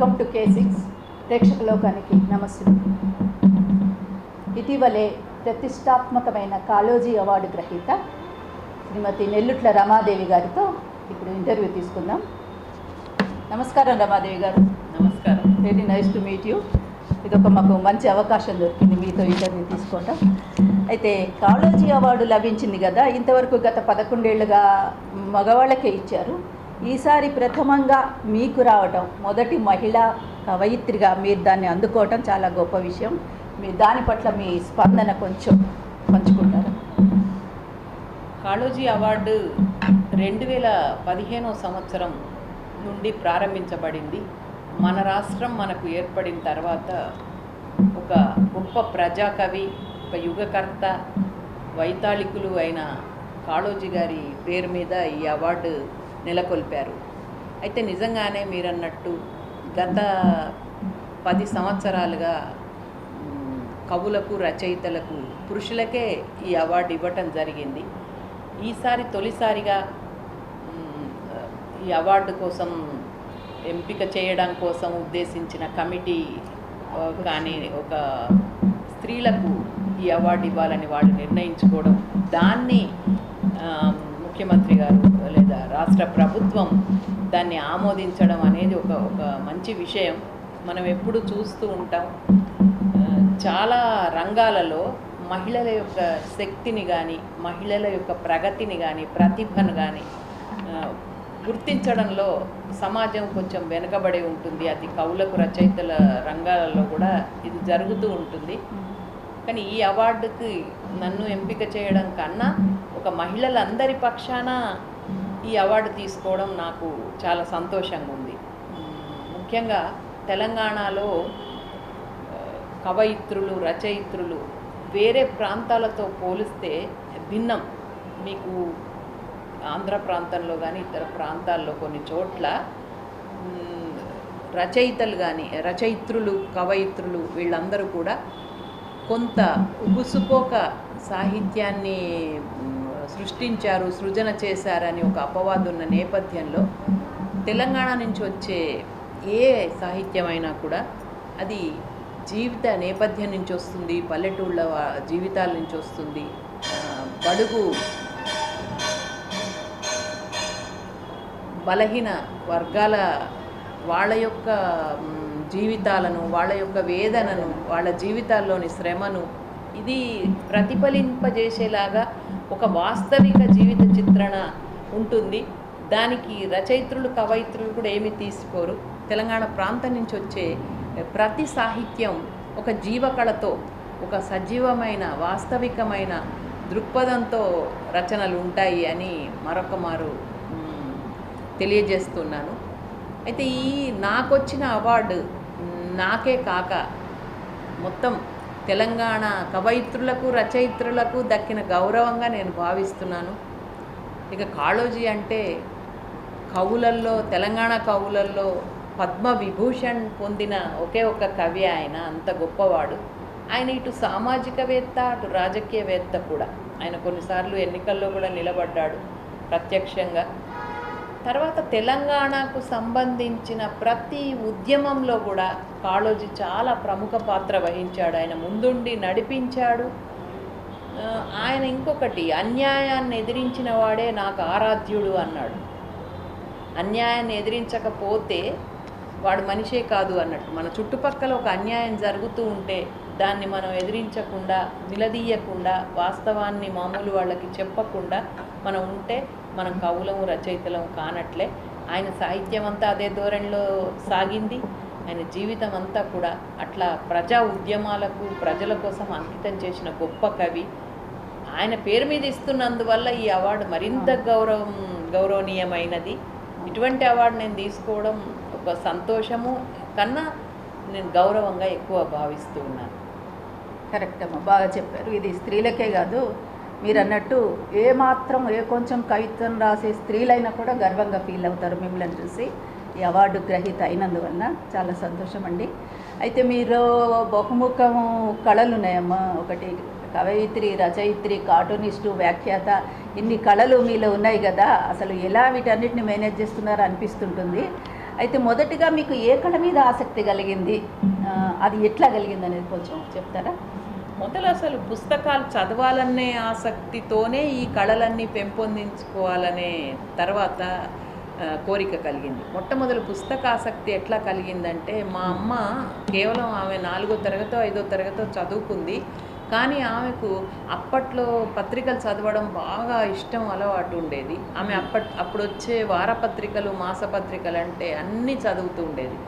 Welcome to K6 ప్రేక్షక లోకానికి నమస్తే. ఇటీవలే ప్రతిష్టాత్మకమైన కాళోజీ అవార్డు గ్రహీత శ్రీమతి నెల్లుట్ల రమాదేవి గారితో ఇప్పుడు ఇంటర్వ్యూ తీసుకుందాం. నమస్కారం రమాదేవి గారు. నమస్కారం. Very nice to meet you. ఇదొక మాకు మంచి అవకాశం దొరికింది మీతో ఇంటర్వ్యూ తీసుకోవటం. అయితే కాళోజీ అవార్డు లభించింది కదా, ఇంతవరకు గత 11 ఏళ్ళుగా మగవాళ్ళకే ఇచ్చారు. ఈసారి ప్రథమంగా మీకు రావటం, మొదటి మహిళా కవయిత్రిగా మీరు దాన్ని అందుకోవటం చాలా గొప్ప విషయం. మీ దాని పట్ల మీ స్పందన కొంచెం పంచుకుంటారా? కాళోజీ అవార్డు 2015 సంవత్సరం నుండి ప్రారంభించబడింది. మన రాష్ట్రం మనకు ఏర్పడిన తర్వాత ఒక గొప్ప ప్రజాకవి, ఒక యుగకర్త, వైతాళికులు అయిన కాళోజీ గారి పేరు మీద ఈ అవార్డు నెలకొల్పారు. అయితే నిజంగానే మీరన్నట్టు గత 10 సంవత్సరాలుగా కవులకు, రచయితలకు, పురుషులకే ఈ అవార్డు ఇవ్వటం జరిగింది. ఈసారి తొలిసారిగా ఈ అవార్డు కోసం ఎంపిక చేయడం కోసం ఉద్దేశించిన కమిటీ కానీ ఒక స్త్రీలకు ఈ అవార్డు ఇవ్వాలని వాళ్ళు నిర్ణయించుకోవడం, దాన్ని ముఖ్యమంత్రి గారు లేదా రాష్ట్ర ప్రభుత్వం దాన్ని ఆమోదించడం అనేది ఒక మంచి విషయం. మనం ఎప్పుడు చూస్తూ ఉంటాం, చాలా రంగాలలో మహిళల యొక్క శక్తిని కానీ, మహిళల యొక్క ప్రగతిని కానీ, ప్రతిభను కానీ గుర్తించడంలో సమాజం కొంచెం వెనుకబడి ఉంటుంది. అది కవులకు, రచయితల రంగాలలో కూడా ఇది జరుగుతూ ఉంటుంది. కానీ ఈ అవార్డుకి నన్ను ఎంపిక చేయడం కన్నా ఒక మహిళలందరి పక్షాన ఈ అవార్డు తీసుకోవడం నాకు చాలా సంతోషంగా ఉంది. ముఖ్యంగా తెలంగాణలో కవయిత్రులు, రచయిత్రులు వేరే ప్రాంతాలతో పోలిస్తే భిన్నం. మీకు ఆంధ్ర ప్రాంతంలో కానీ ఇతర ప్రాంతాల్లో కొన్ని చోట్ల రచయితలు కానీ, రచయిత్రులు, కవయిత్రులు వీళ్ళందరూ కూడా కొంత ఉబుసుపోక సాహిత్యాన్ని సృష్టించారు, సృజన చేశారని ఒక అపవాదు ఉన్న నేపథ్యంలో తెలంగాణ నుంచి వచ్చే ఏ సాహిత్యమైనా కూడా అది జీవిత నేపథ్యం నుంచి వస్తుంది, పల్లెటూళ్ళ జీవితాల నుంచి వస్తుంది, బడుగు బలహీన వర్గాల వాళ్ళ యొక్క జీవితాలను, వాళ్ళ యొక్క వేదనను, వాళ్ళ జీవితాల్లోని శ్రమను ఇది ప్రతిఫలింపజేసేలాగా ఒక వాస్తవిక జీవిత చిత్రణ ఉంటుంది. దానికి రచయిత్రులు, కవయిత్రులు కూడా ఏమీ తీసుకోరు. తెలంగాణ ప్రాంతం నుంచి వచ్చే ప్రతి సాహిత్యం ఒక జీవకళతో, ఒక సజీవమైన, వాస్తవికమైన దృక్పథంతో రచనలు ఉంటాయి అని మరొక మారు తెలియజేస్తున్నాను. అయితే ఈ నాకొచ్చిన అవార్డు నాకే కాక మొత్తం తెలంగాణ కవయిత్రులకు, రచయిత్రులకు దక్కిన గౌరవంగా నేను భావిస్తున్నాను. ఇక కాళోజీ అంటే కవులల్లో, తెలంగాణ కవులల్లో పద్మవిభూషణ్ పొందిన ఒకే ఒక కవి ఆయన. అంత గొప్పవాడు ఆయన. ఇటు సామాజికవేత్త, అటు రాజకీయవేత్త కూడా. ఆయన కొన్నిసార్లు ఎన్నికల్లో కూడా నిలబడ్డాడు ప్రత్యక్షంగా. తర్వాత తెలంగాణకు సంబంధించిన ప్రతి ఉద్యమంలో కూడా కాళోజీ చాలా ప్రముఖ పాత్ర వహించాడు. ఆయన ముందుండి నడిపించాడు. ఆయన ఇంకొకటి, అన్యాయాన్ని ఎదిరించిన వాడే నాకు ఆరాధ్యుడు అన్నాడు. అన్యాయాన్ని ఎదిరించకపోతే వాడు మనిషే కాదు అన్నట్టు. మన చుట్టుపక్కల ఒక అన్యాయం జరుగుతూ ఉంటే దాన్ని మనం ఎదిరించకుండా, నిలదీయకుండా, వాస్తవాన్ని మామూలు వాళ్ళకి చెప్పకుండా మనం ఉంటే మనం కవులము, రచయితలం కానట్లే. ఆయన సాహిత్యం అంతా అదే ధోరణిలో సాగింది. ఆయన జీవితం అంతా కూడా అట్లా ప్రజా ఉద్యమాలకు, ప్రజల కోసం అంకితం చేసిన గొప్ప కవి. ఆయన పేరు మీద ఇస్తున్నందువల్ల ఈ అవార్డు మరింత గౌరవనీయమైనది. ఇటువంటి అవార్డు నేను తీసుకోవడం ఒక సంతోషము కన్నా నేను గౌరవంగా ఎక్కువ భావిస్తూ ఉన్నాను. కరెక్ట్ అమ్మా, బాగా చెప్పారు. ఇది స్త్రీలకే కాదు, మీరు అన్నట్టు ఏ కొంచెం కవిత్వం రాసే స్త్రీలైనా కూడా గర్వంగా ఫీల్ అవుతారు మిమ్మల్ని చూసి. ఈ అవార్డు గ్రహీత అయినందువల్ల చాలా సంతోషం అండి. అయితే మీరు బహుముఖం కళలు ఉన్నాయమ్మా. ఒకటి కవయిత్రి, రచయిత్రి, కార్టూనిస్టు, వ్యాఖ్యాత, ఇన్ని కళలు మీలో ఉన్నాయి కదా. అసలు ఎలా వీటన్నిటిని మేనేజ్ చేస్తున్నారో అనిపిస్తుంటుంది. అయితే మొదటిగా మీకు ఏ కళ మీద ఆసక్తి కలిగింది, అది ఎట్లా కలిగింది అనేది కొంచెం చెప్తారా? మొదలు అసలు పుస్తకాలు చదవాలనే ఆసక్తితోనే ఈ కళలన్నీ పెంపొందించుకోవాలనే తర్వాత కోరిక కలిగింది. మొట్టమొదలు పుస్తకాసక్తి ఎట్లా కలిగిందంటే, మా అమ్మ కేవలం ఆమె 4వ తరగతో 5వ తరగతో చదువుకుంది. కానీ ఆమెకు అప్పట్లో పత్రికలు చదవడం బాగా ఇష్టం, అలవాటు ఉండేది. ఆమె అప్పుడు వచ్చే వారపత్రికలు, మాసపత్రికలు అంటే అన్నీ చదువుతూ ఉండేది.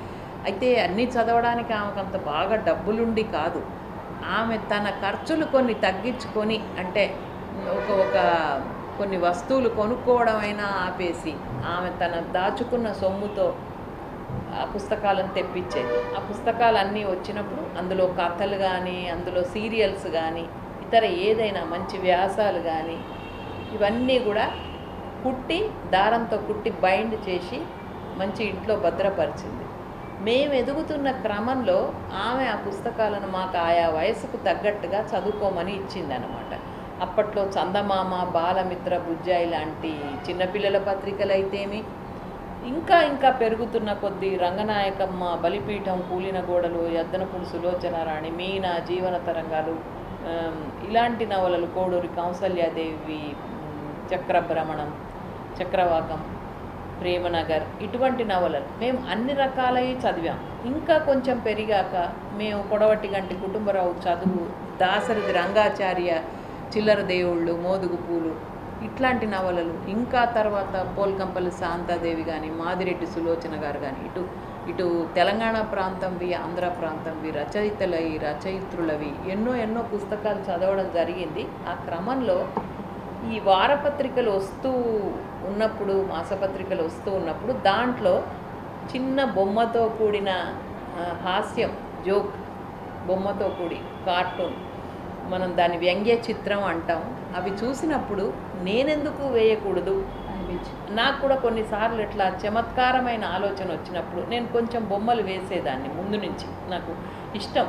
అయితే అన్నీ చదవడానికి ఆమెకు అంత బాగా డబ్బులుండి కాదు. ఆమె తన ఖర్చులు కొన్ని తగ్గించుకొని, అంటే ఒక కొన్ని వస్తువులు కొనుక్కోవడమైనా ఆపేసి ఆమె తన దాచుకున్న సొమ్ముతో ఆ పుస్తకాలను తెప్పించేది. ఆ పుస్తకాలన్నీ వచ్చినప్పుడు అందులో కథలు కానీ, అందులో సీరియల్స్ కానీ, ఇతర ఏదైనా మంచి వ్యాసాలు కానీ ఇవన్నీ కూడా కుట్టి, దారంతో కుట్టి బైండ్ చేసి మంచి ఇంట్లో భద్రపరిచింది. మేము ఎదుగుతున్న క్రమంలో ఆమె ఆ పుస్తకాలను మాకు ఆయా వయసుకు తగ్గట్టుగా చదువుకోమని ఇచ్చిందనమాట. అప్పట్లో చందమామ, బాలమిత్ర, బుజ్జాయి లాంటి చిన్నపిల్లల పత్రికలు అయితేమి, ఇంకా పెరుగుతున్న కొద్దీ రంగనాయకమ్మ, బలిపీఠం, కూలిన గోడలు, యద్దనపూడి సులోచనారాణి, మీనా, జీవన తరంగాలు, ఇలాంటి నవలలు, కోడూరి కౌసల్యాదేవి, చక్రభ్రమణం, చక్రవాకం, ప్రేమనగర్, ఇటువంటి నవలలు మేము అన్ని రకాలవి చదివాం. ఇంకా కొంచెం పెరిగాక మేము కొడవటి గంటి కుటుంబరావు చదువు, దాశరథి రంగాచార్య చిల్లర దేవుళ్ళు, మోదుగు పూలు, ఇట్లాంటి నవలలు, ఇంకా తర్వాత పోల్కంపల్లి శాంతాదేవి కానీ, మాదిరెడ్డి సులోచన గారు కానీ, ఇటు తెలంగాణ ప్రాంతంవి, ఆంధ్ర ప్రాంతంవి, రచయిత్రులవి ఎన్నో పుస్తకాలు చదవడం జరిగింది. ఆ క్రమంలో ఈ వారపత్రికలు వస్తూ ఉన్నప్పుడు, మాసపత్రికలు వస్తూ ఉన్నప్పుడు దాంట్లో చిన్న బొమ్మతో కూడిన హాస్యం, జోక్, బొమ్మతో కూడి కార్టూన్, మనం దాని వ్యంగ్య చిత్రం అంటాం. అవి చూసినప్పుడు నేనెందుకు వేయకూడదు అనిపించింది. నాకు కూడా కొన్నిసార్లు ఇట్లా చమత్కారమైన ఆలోచన వచ్చినప్పుడు నేను కొంచెం బొమ్మలు వేసేదాన్ని. ముందు నుంచి నాకు ఇష్టం.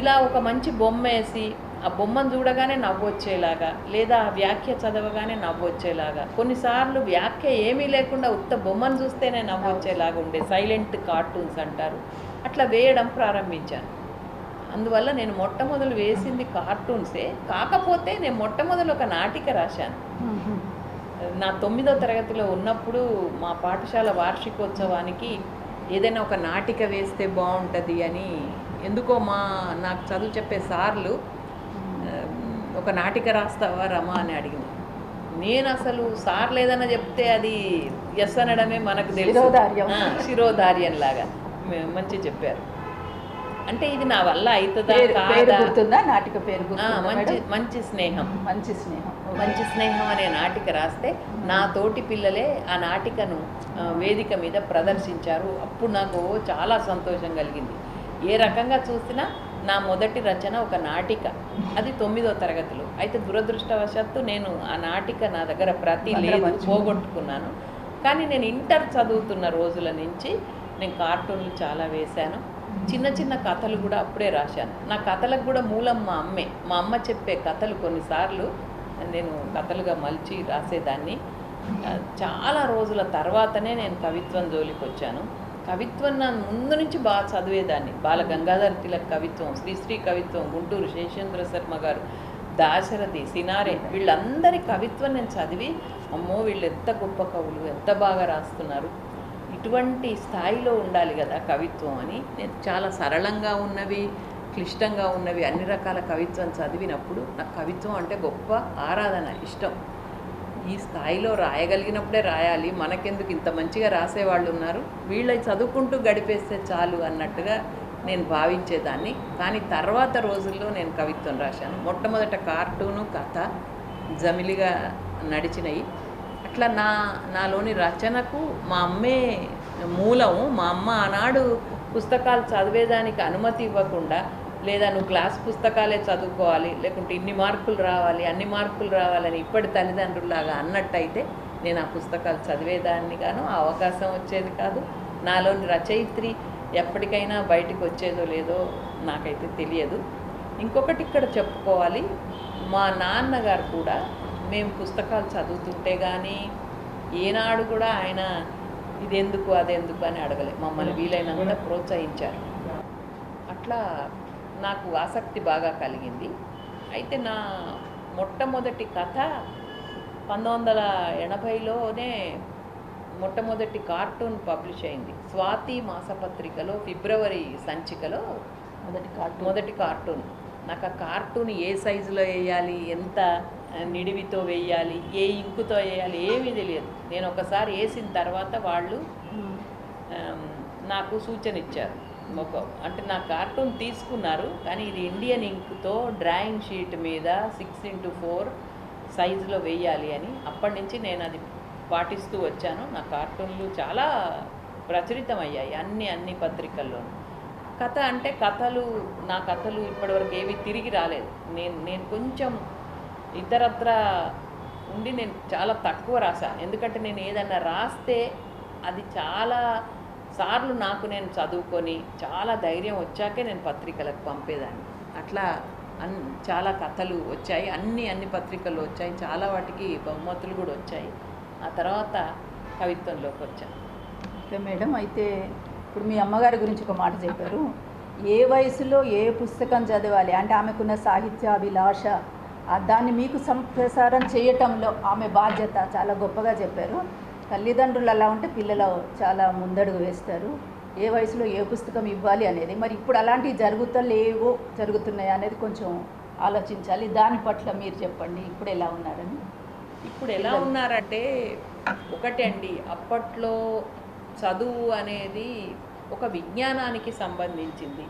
ఇలా ఒక మంచి బొమ్మ వేసి ఆ బొమ్మను చూడగానే నవ్వొచ్చేలాగా, లేదా ఆ వ్యాఖ్య చదవగానే నవ్వొచ్చేలాగా, కొన్నిసార్లు వ్యాఖ్య ఏమీ లేకుండా ఉత్త బొమ్మను చూస్తేనే నవ్వొచ్చేలాగా ఉండే సైలెంట్ కార్టూన్స్ అంటారు, అట్లా వేయడం ప్రారంభించాను. అందువల్ల నేను మొట్టమొదలు వేసింది కార్టూన్సే. కాకపోతే నేను మొట్టమొదలు ఒక నాటిక రాశాను. నా 9వ తరగతిలో ఉన్నప్పుడు మా పాఠశాల వార్షికోత్సవానికి ఏదైనా ఒక నాటిక వేస్తే బాగుంటుంది అని ఎందుకో నాకు చదువు చెప్పే సార్లు ఒక నాటిక రాస్తావా రమా అని అడిగింది. నేను అసలు సార్లు ఏదైనా చెప్తే అది ఎస్ అనడమే మనకు తెలుసు, శిరోధార్యం లాగా మంచి చెప్పారు. అంటే ఇది నా వల్ల అవుతుందా కాదా? నాటిక పేరు మంచి స్నేహం. మంచి స్నేహం అనే నాటిక రాస్తే నా తోటి పిల్లలే ఆ నాటికను వేదిక మీద ప్రదర్శించారు. అప్పుడు నాకు చాలా సంతోషం కలిగింది. ఏ రకంగా చూసినా నా మొదటి రచన ఒక నాటిక, అది 9వ తరగతిలో. అయితే దురదృష్టవశాత్తు నేను ఆ నాటిక నా దగ్గర ప్రతి లేదు, పోగొట్టుకున్నాను. కానీ నేను ఇంటర్ చదువుతున్న రోజుల నుంచి నేను కార్టూన్లు చాలా వేశాను. చిన్న కథలు కూడా అప్పుడే రాశాను. నా కథలకు కూడా మూలం మా అమ్మే. మా అమ్మ చెప్పే కథలు కొన్నిసార్లు నేను కథలుగా మలిచి రాసేదాన్ని. చాలా రోజుల తర్వాతనే నేను కవిత్వం జోలికి వచ్చాను. కవిత్వం నా ముందు నుంచి బాగా చదివేదాన్ని. బాల గంగాధర్ తిలక్ కవిత్వం, శ్రీశ్రీ కవిత్వం, గుంటూరు శేషేంద్ర శర్మ గారు, దాశరథి, సినారే, వీళ్ళందరి కవిత్వం నేను చదివి, అమ్మో వీళ్ళు ఎంత గొప్ప కవులు, ఎంత బాగా రాస్తున్నారు, ఇటువంటి స్థాయిలో ఉండాలి కదా కవిత్వం అని నేను చాలా సరళంగా ఉన్నవి, క్లిష్టంగా ఉన్నవి అన్ని రకాల కవిత్వం చదివినప్పుడు నాకు కవిత్వం అంటే గొప్ప ఆరాధన, ఇష్టం. ఈ స్థాయిలో రాయగలిగినప్పుడే రాయాలి, మనకెందుకు ఇంత మంచిగా రాసేవాళ్ళు ఉన్నారు, వీళ్ళని చదువుకుంటూ గడిపేస్తే చాలు అన్నట్టుగా నేను భావించేదాన్ని. కానీ తర్వాత రోజుల్లో నేను కవిత్వం రాశాను. మొట్టమొదట కార్టూను, కథ జమిలిగా నడిచినాయి. అట్లా నాలోని రచనకు మా అమ్మే మూలము. మా అమ్మ ఆనాడు పుస్తకాలు చదివేదానికి అనుమతి ఇవ్వకుండా, లేదా నువ్వు క్లాస్ పుస్తకాలే చదువుకోవాలి, లేకుంటే ఇన్ని మార్కులు రావాలి, అన్ని మార్కులు రావాలని ఇప్పటి తల్లిదండ్రులాగా అన్నట్టయితే నేను ఆ పుస్తకాలు చదివేదాన్ని గాను ఆ అవకాశం వచ్చేది కాదు. నాలోని రచయిత్రి ఎప్పటికైనా బయటకు వచ్చేదో లేదో నాకైతే తెలియదు. ఇంకొకటి ఇక్కడ చెప్పుకోవాలి, మా నాన్నగారు కూడా మేము పుస్తకాలు చదువుతుంటే కానీ ఏనాడు కూడా ఆయన ఇదెందుకు అదెందుకు అని అడగలే, మమ్మల్ని వీలైనంత ప్రోత్సహించారు. అట్లా నాకు ఆసక్తి బాగా కలిగింది. అయితే నా మొట్టమొదటి కథ 1980లోనే మొట్టమొదటి కార్టూన్ పబ్లిష్ అయింది. స్వాతి మాసపత్రికలో ఫిబ్రవరి సంచికలో మొదటి కార్టూన్. నాకు ఆ కార్టూన్ ఏ సైజులో వేయాలి, ఎంత నిడివితో వేయాలి, ఏ ఇంకుతో వేయాలి ఏమీ తెలియదు. నేను ఒకసారి వేసిన తర్వాత వాళ్ళు నాకు సూచన ఇచ్చారు. అంటే నా కార్టూన్ తీసుకున్నారు, కానీ ఇది ఇండియన్ ఇంక్తో డ్రాయింగ్ షీట్ మీద 6x4 సైజులో వేయాలి అని. అప్పటి నుంచి నేను అది పాటిస్తూ వచ్చాను. నా కార్టూన్లు చాలా ప్రచురితమయ్యాయి అన్ని పత్రికల్లోనూ. కథ అంటే నా కథలు ఇప్పటివరకు ఏవి తిరిగి రాలేదు. నేను కొంచెం ఇతరత్ర ఉండి నేను చాలా తక్కువ రాశాను. ఎందుకంటే నేను ఏదన్నా రాస్తే అది చాలా సార్లు నేను చదువుకొని చాలా ధైర్యం వచ్చాకే నేను పత్రికలకు పంపేదాన్ని. అట్లా చాలా కథలు వచ్చాయి, అన్ని పత్రికల్లో వచ్చాయి. చాలా వాటికి బహుమతులు కూడా వచ్చాయి. ఆ తర్వాత కవిత్వంలోకి వచ్చాను. ఓకే మేడం, అయితే ఇప్పుడు మీ అమ్మగారి గురించి ఒక మాట చెప్పారు. ఏ వయసులో ఏ పుస్తకం చదవాలి అంటే ఆమెకున్న సాహిత్య అభిలాష, దాన్ని మీకు సంప్రసారం చేయటంలో ఆమె బాధ్యత చాలా గొప్పగా చెప్పారు. తల్లిదండ్రులు అలా ఉంటే పిల్లలు చాలా ముందడుగు వేస్తారు. ఏ వయసులో ఏ పుస్తకం ఇవ్వాలి అనేది. మరి ఇప్పుడు అలాంటివి జరుగుతున్నాయి అనేది కొంచెం ఆలోచించాలి. దాని పట్ల మీరు చెప్పండి, ఇప్పుడు ఎలా ఉన్నారని. ఇప్పుడు ఎలా ఉన్నారంటే ఒకటే అండి, అప్పట్లో చదువు అనేది ఒక విజ్ఞానానికి సంబంధించింది.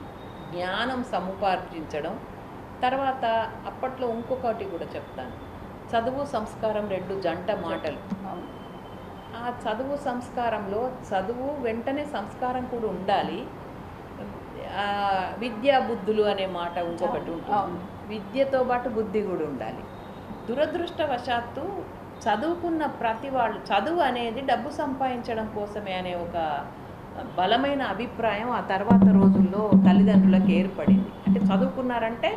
జ్ఞానం సముపార్జించడం. తర్వాత అప్పట్లో ఇంకొకటి కూడా చెప్తాను, చదువు సంస్కారం రెండు జంట మాటలు. ఆ చదువు సంస్కారంలో చదువు వెంటనే సంస్కారం కూడా ఉండాలి. విద్యా బుద్ధులు అనే మాట ఇంకొకటి ఉంటుంది. విద్యతో పాటు బుద్ధి కూడా ఉండాలి. దురదృష్టవశాత్తు చదువుకున్న ప్రతి వాళ్ళు చదువు అనేది డబ్బు సంపాదించడం కోసమే అనే ఒక బలమైన అభిప్రాయం ఆ తర్వాత రోజుల్లో తల్లిదండ్రులకు ఏర్పడింది. అంటే చదువుకున్నారంటే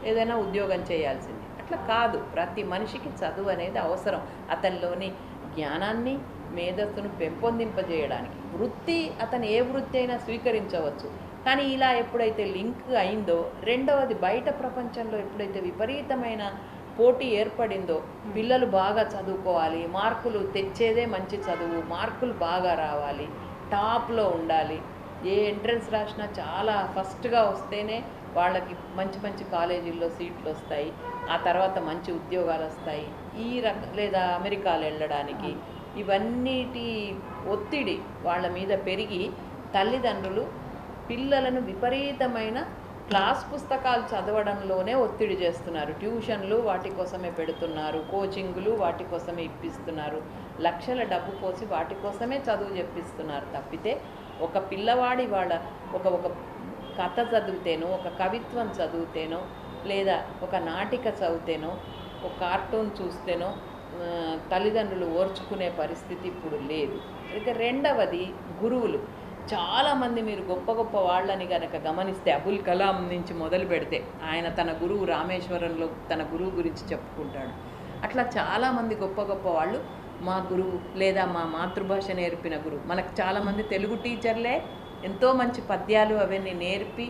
ఏదైనా ఉద్యోగం చేయాల్సింది. అట్లా కాదు, ప్రతి మనిషికి చదువు అనేది అవసరం. అతనిలోని జ్ఞానాన్ని మేధస్సును పెంపొందింపజేయడానికి. వృత్తి అతను ఏ వృత్తి అయినా స్వీకరించవచ్చు. కానీ ఇలా ఎప్పుడైతే లింక్ అయిందో, రెండవది బయట ప్రపంచంలో ఎప్పుడైతే విపరీతమైన పోటీ ఏర్పడిందో, పిల్లలు బాగా చదువుకోవాలి, మార్కులు తెచ్చేదే మంచి చదువు, మార్కులు బాగా రావాలి, టాప్లో ఉండాలి, ఏ ఎంట్రన్స్ రాసినా చాలా ఫస్ట్గా వస్తేనే వాళ్ళకి మంచి మంచి కాలేజీల్లో సీట్లు వస్తాయి, ఆ తర్వాత మంచి ఉద్యోగాలు వస్తాయి, లేదా అమెరికాలో వెళ్ళడానికి, ఇవన్నిటి ఒత్తిడి వాళ్ళ మీద పెరిగి తల్లిదండ్రులు పిల్లలను విపరీతమైన క్లాస్ పుస్తకాలు చదవడంలోనే ఒత్తిడి చేస్తున్నారు. ట్యూషన్లు వాటి కోసమే పెడుతున్నారు, కోచింగులు వాటి కోసమే ఇప్పిస్తున్నారు, లక్షల డబ్బు పోసి వాటి కోసమే చదువు చెప్పిస్తున్నారు. తప్పితే ఒక పిల్లవాడి ఒక కథ చదివితేనో, ఒక కవిత్వం చదివితేనో, లేదా ఒక నాటిక చదివితేనో, ఒక కార్టూన్ చూస్తేనో తల్లిదండ్రులు ఓర్చుకునే పరిస్థితి ఇప్పుడు లేదు. ఇక రెండవది గురువులు. చాలామంది మీరు గొప్ప గొప్ప వాళ్ళని కనుక గమనిస్తే, అబుల్ కలాం నుంచి మొదలు పెడితే ఆయన తన గురువు రామేశ్వరంలో తన గురువు గురించి చెప్పుకుంటాడు. అట్లా చాలామంది గొప్ప గొప్ప వాళ్ళు మా గురువు లేదా మా మాతృభాష నేర్పిన గురువు. మనకు చాలామంది తెలుగు టీచర్లే ఎంతో మంచి పద్యాలు అవన్నీ నేర్పి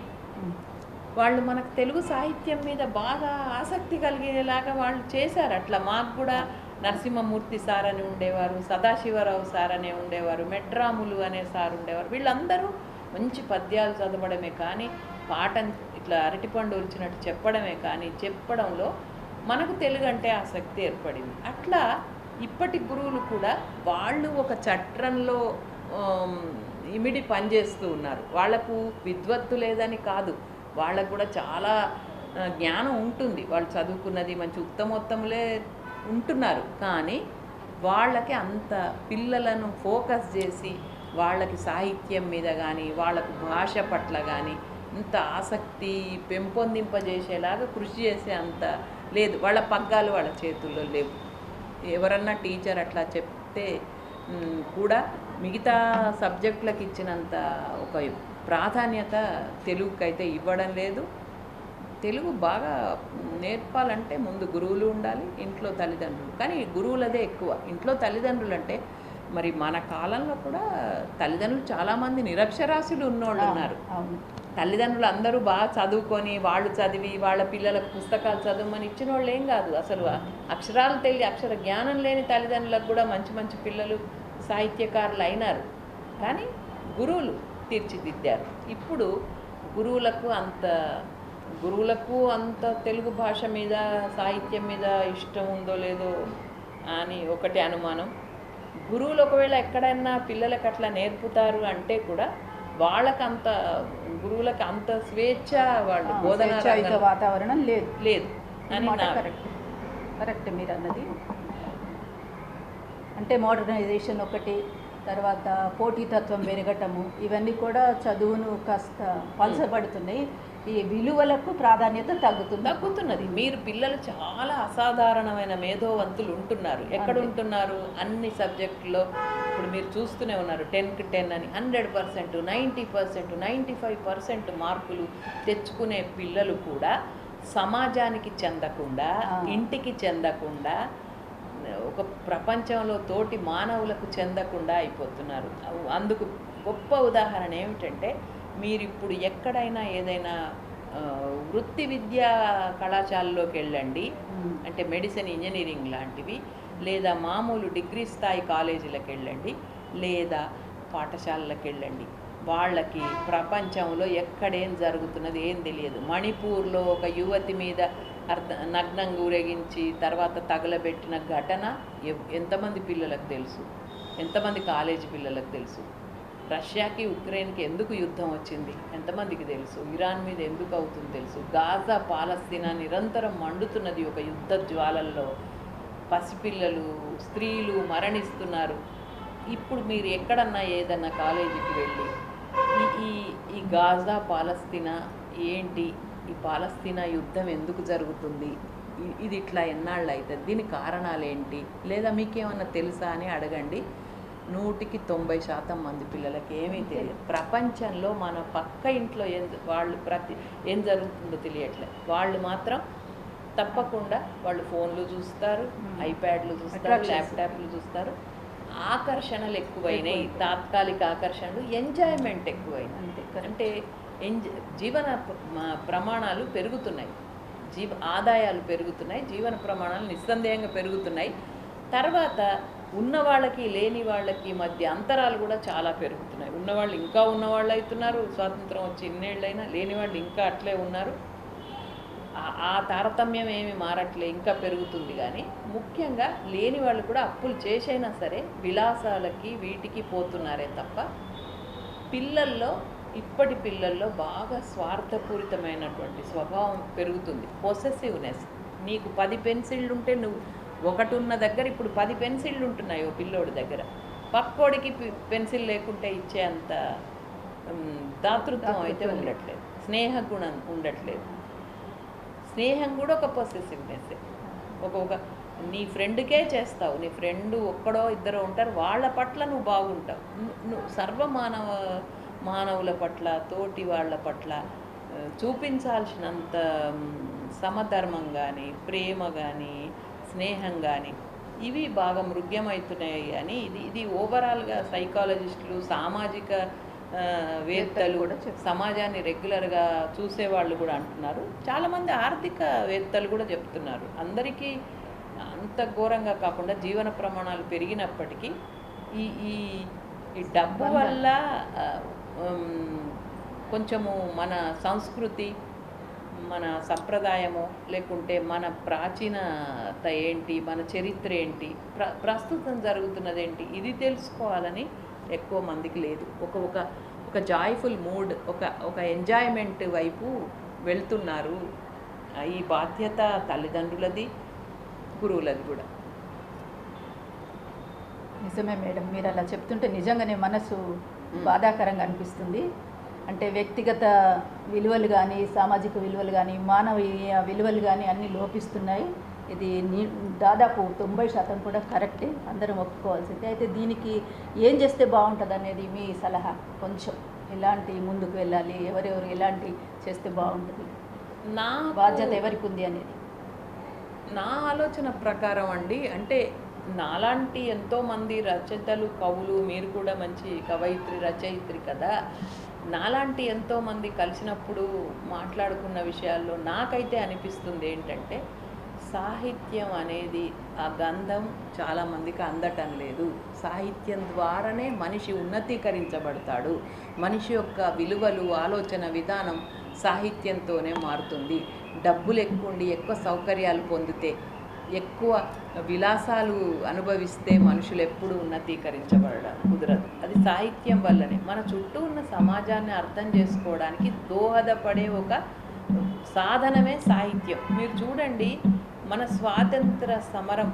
వాళ్ళు మనకు తెలుగు సాహిత్యం మీద బాగా ఆసక్తి కలిగేలాగా వాళ్ళు చేశారు. అట్లా మాకు కూడా నరసింహమూర్తి సార్ అని ఉండేవారు, సదాశివరావు సార్ అనే ఉండేవారు, మెట్రాములు అనే సార్ ఉండేవారు. వీళ్ళందరూ మంచి పద్యాలు చదవడమే కానీ, పాఠం ఇట్లా అరటిపండు వచ్చినట్టు చెప్పడమే కానీ, చెప్పడంలో మనకు తెలుగు అంటే ఆసక్తి ఏర్పడింది. అట్లా ఇప్పటి గురువులు కూడా వాళ్ళు ఒక చట్రంలో ఇమిడి పనిచేస్తూ ఉన్నారు. వాళ్లకు విద్వత్తు లేదని కాదు, వాళ్ళకు కూడా చాలా జ్ఞానం ఉంటుంది. వాళ్ళు చదువుకున్నది మంచి ఉత్తమోత్తములే ఉంటున్నారు. కానీ వాళ్ళకి అంత పిల్లలను ఫోకస్ చేసి వాళ్ళకి సాహిత్యం మీద కానీ, వాళ్ళకు భాష పట్ల కానీ ఇంత ఆసక్తి పెంపొందింపజేసేలాగా కృషి చేసే అంత లేదు. వాళ్ళ పగ్గాలు వాళ్ళ చేతుల్లో లేవు. ఎవరన్నా టీచర్ అట్లా చెప్తే కూడా మిగతా సబ్జెక్టులకు ఇచ్చినంత ఒక ప్రాధాన్యత తెలుగుకైతే ఇవ్వడం లేదు. తెలుగు బాగా నేర్పాలంటే ముందు గురువులు ఉండాలి, ఇంట్లో తల్లిదండ్రులు. కానీ గురువులదే ఎక్కువ. ఇంట్లో తల్లిదండ్రులు అంటే మరి మన కాలంలో కూడా తల్లిదండ్రులు చాలామంది నిరక్షరాస్యులు ఉన్నోళ్ళు ఉన్నారు. అవును. తల్లిదండ్రులు అందరూ బాగా చదువుకొని వాళ్ళు చదివి వాళ్ళ పిల్లలకు పుస్తకాలు చదవమని ఇచ్చిన వాళ్ళు ఏం కాదు. అసలు అక్షరాలు తెలియ అక్షర జ్ఞానం లేని తల్లిదండ్రులకు కూడా మంచి మంచి పిల్లలు సాహిత్యకారులు అయినారు. కానీ గురువులు తీర్చిదిద్దారు. ఇప్పుడు గురువులకు అంత తెలుగు భాష మీద సాహిత్యం మీద ఇష్టం ఉందో లేదో అని ఒకటి అనుమానం. గురువులు ఒకవేళ ఎక్కడైనా పిల్లలకు అట్లా నేర్పుతారు అంటే కూడా గురువులకు అంత స్వేచ్ఛ వాళ్ళు బోధన స్వేచ్ఛాయుత వాతావరణం లేదు అని కరెక్ట్ మీరు అన్నది. అంటే మోడర్నైజేషన్ ఒకటి, తర్వాత పోటీతత్వం పెరగటము, ఇవన్నీ కూడా చదువును కాస్త పలసపడుతున్నాయి. ఈ విలువలకు ప్రాధాన్యత తగ్గుతున్నది. మీరు పిల్లలు చాలా అసాధారణమైన మేధోవంతులు ఉంటున్నారు. ఎక్కడ ఉంటున్నారు? అన్ని సబ్జెక్టుల్లో ఇప్పుడు మీరు చూస్తూనే ఉన్నారు. 10కి 10 అని 100%, 90%, 95% మార్కులు తెచ్చుకునే పిల్లలు కూడా సమాజానికి చెందకుండా, ఇంటికి చెందకుండా, ఒక ప్రపంచంలో తోటి మానవులకు చెందకుండా అయిపోతున్నారు. అందుకు గొప్ప ఉదాహరణ ఏమిటంటే, మీరు ఇప్పుడు ఎక్కడైనా ఏదైనా వృత్తి విద్యా కళాశాలలోకి వెళ్ళండి, అంటే మెడిసిన్, ఇంజనీరింగ్ లాంటివి, లేదా మామూలు డిగ్రీ స్థాయి కాలేజీలకు వెళ్ళండి, లేదా పాఠశాలలకు వెళ్ళండి. వాళ్ళకి ప్రపంచంలో ఎక్కడేం జరుగుతున్నది ఏం తెలియదు. మణిపూర్లో ఒక యువతి మీద నగ్నంగా ఊరేగించి తర్వాత తగలబెట్టిన ఘటన ఎంతమంది పిల్లలకు తెలుసు? ఎంతమంది కాలేజీ పిల్లలకు తెలుసు? రష్యాకి ఉక్రెయిన్కి ఎందుకు యుద్ధం వచ్చింది ఎంతమందికి తెలుసు? ఇరాన్ మీద ఎందుకు అవుతుంది తెలుసు? గాజా, పాలస్తీనా నిరంతరం మండుతున్నది ఒక యుద్ధ జ్వాలల్లో. పసిపిల్లలు, స్త్రీలు మరణిస్తున్నారు. ఇప్పుడు మీరు ఎక్కడన్నా ఏదన్నా కాలేజీకి వెళ్ళి ఈ గాజా, పాలస్తీనా ఏంటి, ఈ పాలస్తీనా యుద్ధం ఎందుకు జరుగుతుంది, ఇది ఇట్లా ఎన్నాళ్ళు అవుతుంది, దీని కారణాలు ఏంటి, లేదా మీకేమన్నా తెలుసా అని అడగండి. 100కి 90% మంది పిల్లలకి ఏమీ తెలియదు. ప్రపంచంలో మన పక్క ఇంట్లో ఏం జరుగుతుందో తెలియట్లేదు. వాళ్ళు మాత్రం తప్పకుండా వాళ్ళు ఫోన్లు చూస్తారు, ఐప్యాడ్లు చూస్తారు, ల్యాప్టాప్లు చూస్తారు. ఆకర్షణలు ఎక్కువైనాయి, తాత్కాలిక ఆకర్షణలు, ఎంజాయ్మెంట్ ఎక్కువైంది. అంటే జీవన ప్రమాణాలు పెరుగుతున్నాయి, ఆదాయాలు పెరుగుతున్నాయి, జీవన ప్రమాణాలు నిస్సందేహంగా పెరుగుతున్నాయి. తర్వాత ఉన్న వాళ్ళకి లేని వాళ్ళకి మధ్య అంతరాలు కూడా చాలా పెరుగుతున్నాయి. ఉన్నవాళ్ళు ఇంకా ఉన్నవాళ్ళు అవుతున్నారు, స్వాతంత్రం వచ్చి ఇన్నేళ్ళైనా, లేని వాళ్ళు ఇంకా అట్లే ఉన్నారు. ఆ తారతమ్యం ఏమి మారట్లే, ఇంకా పెరుగుతుంది. కానీ ముఖ్యంగా లేని వాళ్ళు కూడా అప్పులు చేసైనా సరే విలాసాలకి వీటికి పోతున్నారే తప్ప, ఇప్పటి పిల్లల్లో బాగా స్వార్థపూరితమైనటువంటి స్వభావం పెరుగుతుంది. పొసెసివ్నెస్. నీకు 10 పెన్సిళ్ళు ఉంటే నువ్వు ఒకటి ఉన్న దగ్గర ఇప్పుడు 10 పెన్సిళ్ళు ఉంటున్నాయి ఓ పిల్లోడి దగ్గర. పక్కోడికి పెన్సిల్ లేకుంటే ఇచ్చే అంత దాతృత్వం అయితే ఉండట్లేదు, స్నేహ గుణం ఉండట్లేదు. స్నేహం కూడా ఒక పొసెసివ్నెస్సే. ఒక నీ ఫ్రెండ్కే చేస్తావు, నీ ఫ్రెండ్ ఒక్కడో ఇద్దరో ఉంటారు, వాళ్ళ పట్ల నువ్వు బాగుంటావు. నువ్వు మానవుల పట్ల, తోటి వాళ్ళ పట్ల చూపించాల్సినంత సమధర్మం కానీ, ప్రేమ కానీ, స్నేహం కానీ ఇవి బాగా మృగ్యమవుతున్నాయి. అని ఇది ఓవరాల్గా సైకాలజిస్టులు, సామాజిక వేత్తలు, సమాజాన్ని రెగ్యులర్గా చూసేవాళ్ళు కూడా అంటున్నారు. చాలామంది ఆర్థికవేత్తలు కూడా చెప్తున్నారు. అందరికీ అంత ఘోరంగా కాకుండా జీవన ప్రమాణాలు పెరిగినప్పటికీ ఈ డబ్బు వల్ల కొంచెము మన సంస్కృతి, మన సంప్రదాయము, లేకుంటే మన ప్రాచీనత ఏంటి, మన చరిత్ర ఏంటి, ప్రస్తుతం జరుగుతున్నది ఏంటి, ఇది తెలుసుకోవాలని ఎక్కువ మందికి లేదు. ఒక జాయ్ఫుల్ మూడ్, ఒక ఎంజాయ్మెంట్ వైపు వెళ్తున్నారు. ఈ బాధ్యత తల్లిదండ్రులది, గురువులది కూడా. నిజమే మేడం, మీరు అలా చెప్తుంటే నిజంగానే మనసు బాధాకరంగా అనిపిస్తుంది. అంటే వ్యక్తిగత విలువలు కానీ, సామాజిక విలువలు కానీ, మానవీయ విలువలు కానీ అన్నీ లోపిస్తున్నాయి. ఇది దాదాపు 90% కూడా కరెక్టే, అందరం ఒప్పుకోవాల్సిందే. అయితే దీనికి ఏం చేస్తే బాగుంటుంది అనేది మీ సలహా? కొంచెం ఎలాంటి ముందుకు వెళ్ళాలి, ఎవరెవరు ఎలాంటి చేస్తే బాగుంటుంది, బాధ్యత ఎవరికి ఉంది అనేది? నా ఆలోచన ప్రకారం అండి, అంటే నాలాంటి ఎంతోమంది రచయితలు, కవులు, మీరు కూడా మంచి కవయిత్రి, రచయిత్రి కదా, నాలాంటి ఎంతోమంది కలిసినప్పుడు మాట్లాడుకున్న విషయాల్లో నాకైతే అనిపిస్తుంది ఏంటంటే, సాహిత్యం అనేది ఆ గంధం చాలామందికి అందటం లేదు. సాహిత్యం ద్వారానే మనిషి ఉన్నతీకరించబడతాడు. మనిషి యొక్క విలువలు, ఆలోచన విధానం సాహిత్యంతోనే మారుతుంది. డబ్బులు ఎక్కువ ఉండి ఎక్కువ సౌకర్యాలు పొందితే, ఎక్కువ విలాసాలు అనుభవిస్తే మనుషులు ఎప్పుడూ ఉన్నతీకరించబడడం కుదరదు. అది సాహిత్యం వల్లనే. మన చుట్టూ ఉన్న సమాజాన్ని అర్థం చేసుకోవడానికి దోహదపడే ఒక సాధనమే సాహిత్యం. మీరు చూడండి, మన స్వాతంత్ర సమరం,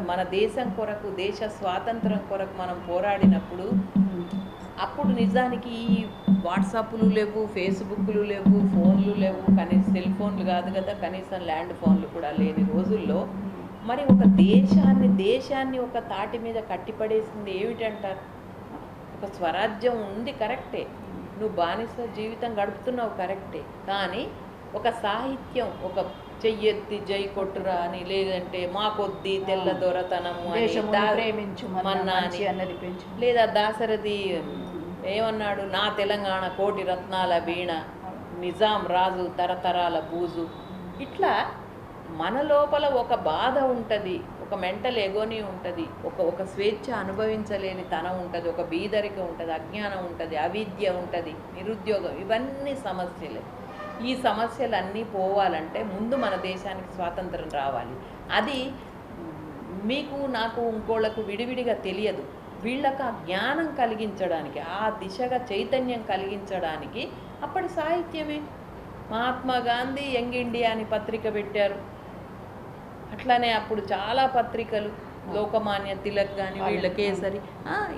మన దేశం కొరకు, దేశ స్వాతంత్రం కొరకు మనం పోరాడినప్పుడు, అప్పుడు నిజానికి ఈ వాట్సాప్లు లేవు, ఫేస్బుక్లు లేవు, ఫోన్లు లేవు, కనీసం సెల్ ఫోన్లు కాదు కదా, కనీసం ల్యాండ్ ఫోన్లు కూడా లేని రోజుల్లో మరి ఒక దేశాన్ని ఒక తాటి మీద కట్టిపడేసింది ఏమిటంటారు? ఒక స్వరాజ్యం ఉంది, కరెక్టే, నువ్వు బానిస జీవితం గడుపుతున్నావు, కరెక్టే, కానీ ఒక సాహిత్యం, ఒక చెయ్యెత్తి జై కొట్టురా అని, లేదంటే మా కొద్ది తెల్ల దొరతనము అని, లేదా దాశరథి ఏమన్నాడు, నా తెలంగాణ కోటి రత్నాల వీణ, నిజాం రాజు తరతరాల బూజు. ఇట్లా మన లోపల ఒక బాధ ఉంటుంది, ఒక మెంటల్ ఎగోని ఉంటుంది, ఒక స్వేచ్ఛ అనుభవించలేని తనం ఉంటుంది, ఒక బీదరిక ఉంటుంది, అజ్ఞానం ఉంటుంది, అవిద్య ఉంటుంది, నిరుద్యోగం, ఇవన్నీ సమస్యలే. ఈ సమస్యలన్నీ పోవాలంటే ముందు మన దేశానికి స్వాతంత్రం రావాలి. అది మీకు, నాకు, ఇంకోళ్ళకు విడివిడిగా తెలియదు. వీళ్ళకు ఆ జ్ఞానం కలిగించడానికి, ఆ దిశగా చైతన్యం కలిగించడానికి అప్పటి సాహిత్యమే. మహాత్మా గాంధీ యంగ్ ఇండియా అని పత్రిక పెట్టారు. అట్లానే అప్పుడు చాలా పత్రికలు, లోకమాన్య తిలక్ కానీ, వీళ్ళ కేసరి,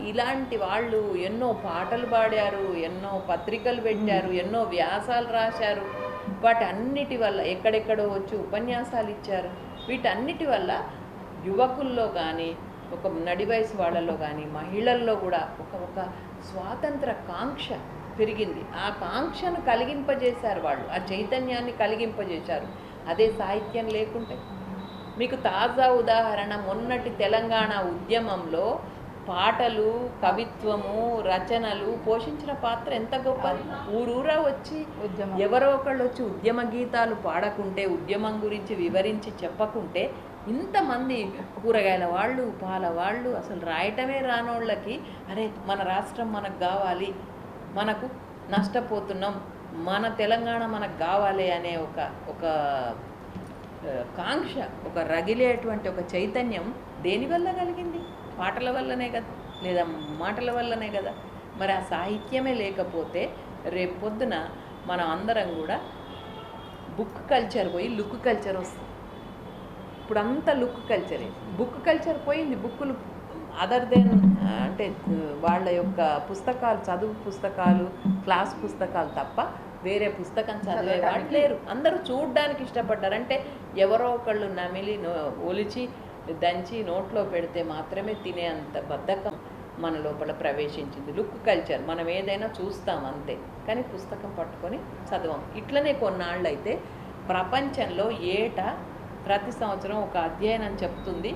ఇలాంటి వాళ్ళు ఎన్నో పాటలు పాడారు, ఎన్నో పత్రికలు పెట్టారు, ఎన్నో వ్యాసాలు రాశారు. వాటన్నిటి వల్ల ఎక్కడెక్కడో వచ్చి ఉపన్యాసాలు ఇచ్చారు. వీటన్నిటి వల్ల యువకుల్లో కానీ, ఒక నడి వయసు వాళ్ళలో కానీ, మహిళల్లో కూడా ఒక స్వాతంత్ర కాంక్ష పెరిగింది. ఆ కాంక్షను కలిగింపజేశారు వాళ్ళు, ఆ చైతన్యాన్ని కలిగింపజేశారు. అదే సాహిత్యం లేకుంటే, మీకు తాజా ఉదాహరణ, మొన్నటి తెలంగాణ ఉద్యమంలో పాటలు, కవిత్వము, రచనలు పోషించిన పాత్ర ఎంత గొప్పది. ఊరూరా వచ్చి ఎవరో ఒకళ్ళు వచ్చి ఉద్యమ గీతాలు పాడకుంటే, ఉద్యమం గురించి వివరించి చెప్పకుంటే, ఇంతమంది కూరగాయల వాళ్ళు, పాల వాళ్ళు, అసలు రాయటమే రానోళ్ళకి, అరే మన రాష్ట్రం మనకు కావాలి, మనకు నష్టపోతున్నాం, మన తెలంగాణ మనకు కావాలి అనే ఒక కాంక్ష, ఒక రగిలేటువంటి ఒక చైతన్యం దేనివల్ల కలిగింది? పాటల వల్లనే కదా, లేదా మాటల వల్లనే కదా. మరి ఆ సాహిత్యమే లేకపోతే రేపు పొద్దున మనం అందరం కూడా బుక్ కల్చర్ పోయి లుక్ కల్చర్ వస్తుంది. ఇప్పుడు అంతా లుక్ కల్చరే. బుక్ కల్చర్ పోయింది. బుక్కులు అదర్ దెన్ అంటే వాళ్ళ యొక్క పుస్తకాలు, చదువు పుస్తకాలు, క్లాస్ పుస్తకాలు తప్ప వేరే పుస్తకం చదివే వాళ్ళు లేరు. అందరూ చూడడానికి ఇష్టపడ్డారు. అంటే ఎవరో ఒకళ్ళు నమిలి ఒలిచి దంచి నోట్లో పెడితే మాత్రమే తినే అంత బద్ధకం మన లోపల ప్రవేశించింది. Look culture. మనం ఏదైనా చూస్తాం అంతే, కానీ పుస్తకం పట్టుకొని చదవం. ఇట్లనే కొన్నాళ్ళు అయితే ప్రపంచంలో ప్రతి సంవత్సరం ఒక అధ్యయనం చెప్తుంది,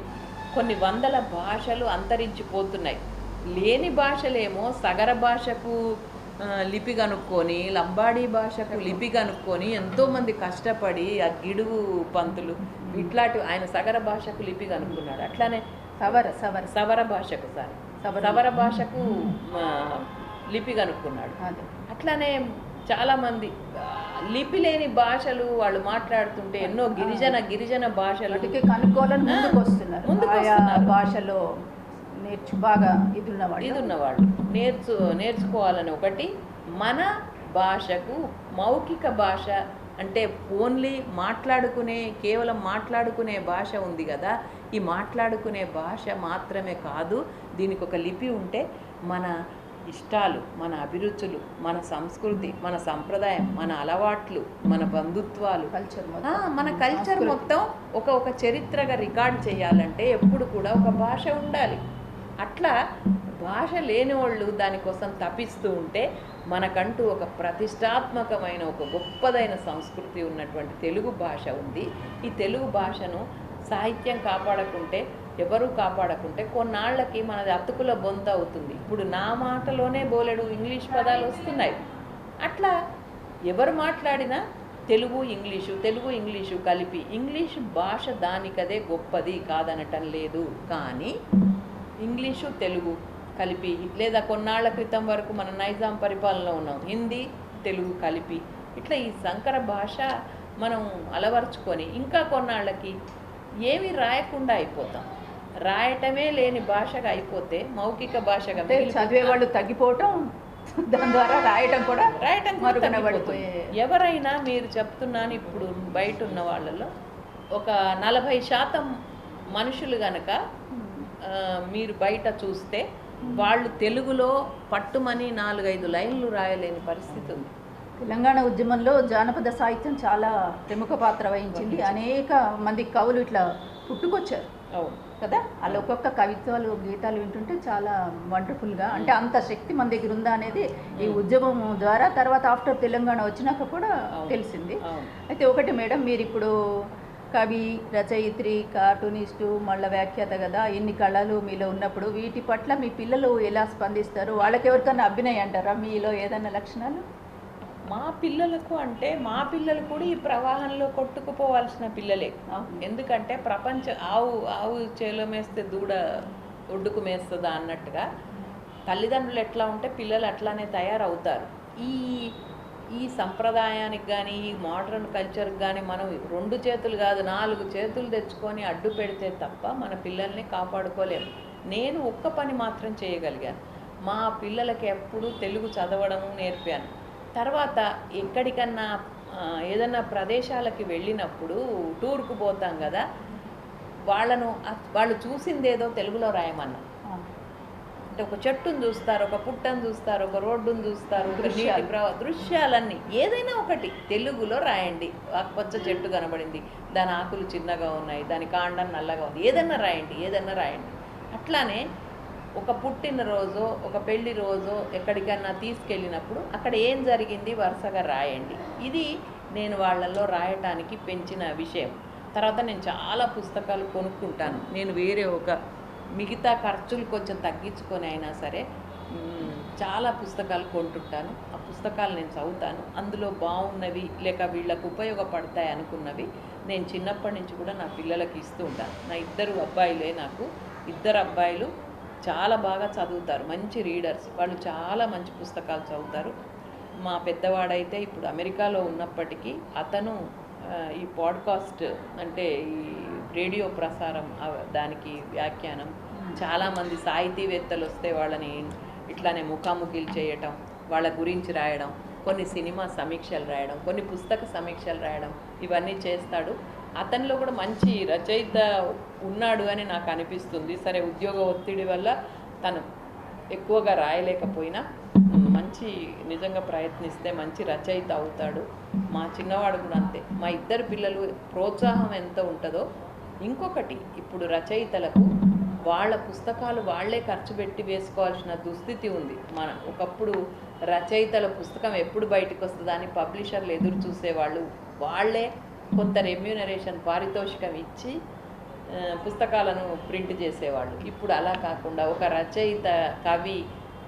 కొన్ని వందల భాషలు అంతరించిపోతున్నాయి. లేని భాషలేమో సగర భాషకు లిపి కనుక్కొని, లంబాడీ భాషకు లిపి కనుక్కొని ఎంతోమంది కష్టపడి, ఆ గిడుగు పంతులు ఇట్లాంటి ఆయన సగర భాషకు లిపి కనుక్కున్నాడు. అట్లానే సవర భాషకు లిపి కనుక్కున్నాడు. అట్లానే చాలామంది లిపి లేని భాషలు వాళ్ళు మాట్లాడుతుంటే ఎన్నో గిరిజన భాషలు కనుక్కోవాలని ముందుకు వస్తున్నారు. భాషలో బాగా ఇది ఉన్నవాళ్ళు నేర్చుకోవాలని ఒకటి. మన భాషకు మౌఖిక భాష అంటే ఓన్లీ కేవలం మాట్లాడుకునే భాష ఉంది కదా, ఈ మాట్లాడుకునే భాష మాత్రమే కాదు, దీనికి ఒక లిపి ఉంటే మన ఇష్టాలు, మన అభిరుచులు, మన సంస్కృతి, మన సంప్రదాయం, మన అలవాట్లు, మన బంధుత్వాలు, మన కల్చర్ మొత్తం ఒక చరిత్రగా రికార్డ్ చేయాలంటే ఎప్పుడు కూడా ఒక భాష ఉండాలి. అట్లా భాష లేని వాళ్ళు దానికోసం తపిస్తూ ఉంటే, మనకంటూ ఒక ప్రతిష్టాత్మకమైన, ఒక గొప్పదైన సంస్కృతి ఉన్నటువంటి తెలుగు భాష ఉంది. ఈ తెలుగు భాషను సాహిత్యం కాపాడకుంటే, ఎవరు కాపాడకుంటే కొన్నాళ్ళకి మనది అతుకుల బొంత అవుతుంది. ఇప్పుడు నా మాటలోనే బోలెడు ఇంగ్లీష్ పదాలు వస్తున్నాయి. అట్లా ఎవరు మాట్లాడినా తెలుగు ఇంగ్లీషు కలిపి, ఇంగ్లీషు భాష దానికదే గొప్పది కాదనటం లేదు. కానీ ఇంగ్లీషు తెలుగు కలిపి, లేదా కొన్నాళ్ల క్రితం వరకు మన నైజాం పరిపాలనలో ఉన్నాం, హిందీ తెలుగు కలిపి, ఇట్లా ఈ సంకర భాష మనం అలవర్చుకొని ఇంకా కొన్నాళ్ళకి ఏమి రాయకుండా అయిపోతాం. రాయటమే లేని భాషగా అయిపోతే మౌఖిక భాషగా చదివేవాళ్ళు తగ్గిపోవటం, దాని ద్వారా రాయటం కూడా మరుగున పడిపోతుంది. ఎవరైనా మీరు చెప్తున్నాను, ఇప్పుడు బయట ఉన్న వాళ్ళలో ఒక 40% మనుషులు గనక మీరు బయట చూస్తే వాళ్ళు తెలుగులో పట్టుమని 4-5 లైన్లు రాయలేని పరిస్థితి ఉంది. తెలంగాణ ఉద్యమంలో జానపద సాహిత్యం చాలా ప్రముఖ పాత్ర వహించింది. అనేక మంది కవులు ఇట్లా పుట్టుకొచ్చారు కదా. అలా ఒక్కొక్క కవిత్వాలు గీతాలు వింటుంటే చాలా వండర్ఫుల్గా, అంటే అంత శక్తి మన దగ్గర ఉందా అనేది ఈ ఉద్యమం ద్వారా తర్వాత ఆఫ్టర్ తెలంగాణ వచ్చినాక కూడా తెలిసింది. అయితే ఒకటి మేడం, మీరు ఇప్పుడు కవి, రచయిత్రి, కార్టూనిస్టు, మళ్ళీ వ్యాఖ్యాత కదా, ఇన్ని కళలు మీలో ఉన్నప్పుడు వీటి పట్ల మీ పిల్లలు ఎలా స్పందిస్తారు? వాళ్ళకి ఎవరికైనా అభినయం అంటారా మీలో ఏదైనా లక్షణాలు? మా పిల్లలకు అంటే మా పిల్లలు కూడా ఈ ప్రవాహంలో కొట్టుకుపోవాల్సిన పిల్లలే. ఎందుకంటే ఆవు చేలో మేస్తే దూడ ఒడ్డుకు మేస్తుందా అన్నట్టుగా తల్లిదండ్రులు ఎట్లా ఉంటే పిల్లలు అట్లానే తయారవుతారు. ఈ సంప్రదాయానికి కానీ, ఈ మోడర్న్ కల్చర్కి కానీ మనం 2 చేతులు కాదు 4 చేతులు తెచ్చుకొని అడ్డు పెడితే తప్ప మన పిల్లల్ని కాపాడుకోలేము. నేను ఒక్క పని మాత్రం చేయగలిగాను, మా పిల్లలకి ఎప్పుడు తెలుగు చదవడము నేర్పాను. తర్వాత ఎక్కడికన్నా ఏదన్నా ప్రదేశాలకి వెళ్ళినప్పుడు టూర్కు పోతాం కదా, వాళ్ళు చూసిందేదో తెలుగులో రాయమన్నా. అంటే ఒక చెట్టును చూస్తారు, ఒక పుట్టను చూస్తారు, ఒక రోడ్డును చూస్తారు, దృశ్యాలన్నీ ఏదైనా ఒకటి తెలుగులో రాయండి. ఆకుపచ్చ చెట్టు కనబడింది, దాని ఆకులు చిన్నగా ఉన్నాయి, దాని కాండం నల్లగా ఉంది, ఏదన్నా రాయండి. అట్లానే ఒక పుట్టినరోజో ఒక పెళ్లి రోజో ఎక్కడికన్నా తీసుకెళ్ళినప్పుడు అక్కడ ఏం జరిగింది వరుసగా రాయండి. ఇది నేను వాళ్ళల్లో రాయటానికి పెంచిన విషయం. తర్వాత నేను చాలా పుస్తకాలు కొనుక్కుంటాను. నేను వేరే మిగతా ఖర్చులు కొంచెం తగ్గించుకొని అయినా సరే చాలా పుస్తకాలు కొంటుంటాను. ఆ పుస్తకాలు నేను చదువుతాను. అందులో బాగున్నవి లేక వీళ్ళకు ఉపయోగపడతాయి అనుకున్నవి నేను చిన్నప్పటి నుంచి కూడా నా పిల్లలకి ఇస్తూ ఉంటాను. నా 2 అబ్బాయిలే, నాకు 2 అబ్బాయిలు చాలా బాగా చదువుతారు, మంచి రీడర్స్. వాళ్ళు చాలా మంచి పుస్తకాలు చదువుతారు. మా పెద్దవాడైతే ఇప్పుడు అమెరికాలో ఉన్నప్పటికీ అతను ఈ పాడ్కాస్ట్ అంటే ఈ రేడియో ప్రసారం, దానికి వ్యాఖ్యానం, చాలామంది సాహితీవేత్తలు వస్తే వాళ్ళని ఇట్లానే ముఖాముఖిలు చేయటం, వాళ్ళ గురించి రాయడం, కొన్ని సినిమా సమీక్షలు రాయడం, కొన్ని పుస్తక సమీక్షలు రాయడం, ఇవన్నీ చేస్తాడు. అతనిలో కూడా మంచి రచయిత ఉన్నాడు అని నాకు అనిపిస్తుంది. సరే, ఉద్యోగ ఒత్తిడి వల్ల తను ఎక్కువగా రాయలేకపోయినా మంచి నిజంగా ప్రయత్నిస్తే మంచి రచయిత అవుతాడు. మా చిన్నవాడు కూడా అంతే. మా 2 పిల్లలు ప్రోత్సాహం ఎంత ఉంటుందో. ఇంకొకటి, ఇప్పుడు రచయితలకు వాళ్ళ పుస్తకాలు వాళ్ళే ఖర్చు పెట్టి వేసుకోవాల్సిన దుస్థితి ఉంది. ఒకప్పుడు రచయితల పుస్తకం ఎప్పుడు బయటకు వస్తుందా అని పబ్లిషర్లు ఎదురు చూసేవాళ్ళు. వాళ్ళే కొంత రెమ్యూనరేషన్, పారితోషికం ఇచ్చి పుస్తకాలను ప్రింట్ చేసేవాళ్ళు. ఇప్పుడు అలా కాకుండా ఒక రచయిత, కవి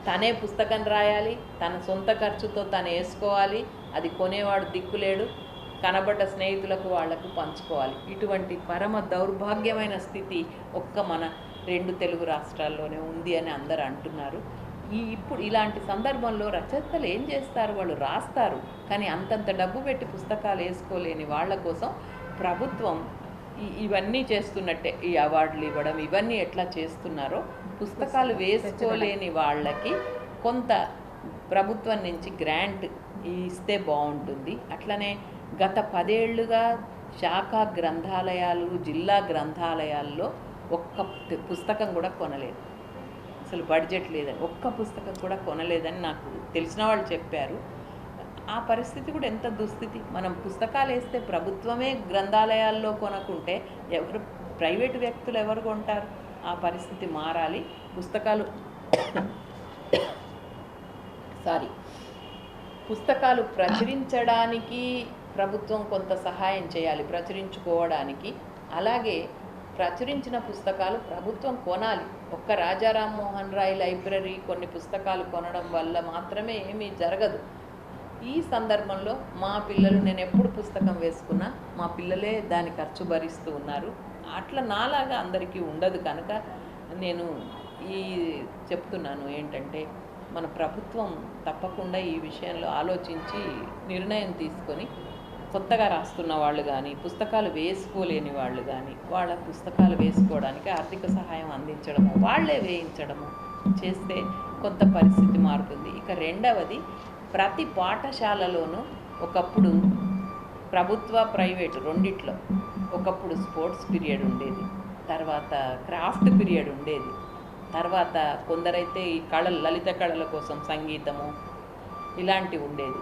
తనే పుస్తకం రాయాలి, తన సొంత ఖర్చుతో తను వేసుకోవాలి, అది కొనేవాడు దిక్కులేడు, కనబడ్డ స్నేహితులకు వాళ్లకు పంచుకోవాలి. ఇటువంటి పరమ దౌర్భాగ్యమైన స్థితి మన 2 తెలుగు రాష్ట్రాల్లోనే ఉంది అని అందరూ అంటున్నారు. ఇప్పుడు ఇలాంటి సందర్భంలో రచయితలు ఏం చేస్తారు? వాళ్ళు రాస్తారు, కానీ అంతంత డబ్బు పెట్టి పుస్తకాలు వేసుకోలేని వాళ్ళ కోసం ప్రభుత్వం ఇవన్నీ చేస్తున్నట్టే, ఈ అవార్డులు ఇవ్వడం, ఇవన్నీ ఎట్లా చేస్తున్నారో పుస్తకాలు వేసుకోలేని వాళ్ళకి కొంత ప్రభుత్వం నుంచి గ్రాంట్ ఇస్తే బాగుంటుంది. అట్లనే గత 10 ఏళ్లుగా శాఖా గ్రంథాలయాలు, జిల్లా గ్రంథాలయాల్లో ఒక్క పుస్తకం కూడా కొనలేదు. అసలు బడ్జెట్ లేదని ఒక్క పుస్తకం కూడా కొనలేదని నాకు తెలిసిన వాళ్ళు చెప్పారు. ఆ పరిస్థితి కూడా ఎంత దుస్థితి. మనం పుస్తకాలు వేస్తే ప్రభుత్వమే గ్రంథాలయాల్లో కొనకుంటే ప్రైవేటు వ్యక్తులు ఎవరు కొంటారు? ఆ పరిస్థితి మారాలి. పుస్తకాలు ప్రచురించడానికి ప్రభుత్వం కొంత సహాయం చేయాలి, ప్రచురించుకోవడానికి. అలాగే ప్రచురించిన పుస్తకాలు ప్రభుత్వం కొనాలి. ఒక్క రాజారాం మోహన్ రాయ్ లైబ్రరీ కొన్ని పుస్తకాలు కొనడం వల్ల మాత్రమే ఏమీ జరగదు. ఈ సందర్భంలో మా పిల్లలు, నేను ఎప్పుడు పుస్తకం వేసుకున్నా మా పిల్లలే దాని ఖర్చు భరిస్తూ ఉన్నారు. అట్లా నాలాగా అందరికీ ఉండదు కనుక నేను చెప్తున్నాను ఏంటంటే, మన ప్రభుత్వం తప్పకుండా ఈ విషయంలో ఆలోచించి నిర్ణయం తీసుకొని కొత్తగా రాస్తున్న వాళ్ళు కానీ, పుస్తకాలు వేసుకోలేని వాళ్ళు కానీ, వాళ్ళ పుస్తకాలు వేసుకోవడానికి ఆర్థిక సహాయం అందించడము, వాళ్ళే వేయించడము చేస్తే కొంత పరిస్థితి మారుతుంది. ఇక రెండవది, ప్రతి పాఠశాలలోనూ ఒకప్పుడు ప్రభుత్వ ప్రైవేటు రెండిట్లో ఒకప్పుడు స్పోర్ట్స్ పీరియడ్ ఉండేది, తర్వాత క్రాఫ్ట్ పీరియడ్ ఉండేది, తర్వాత కొందరైతే ఈ కళలు, లలిత కళల కోసం సంగీతము ఇలాంటివి ఉండేది.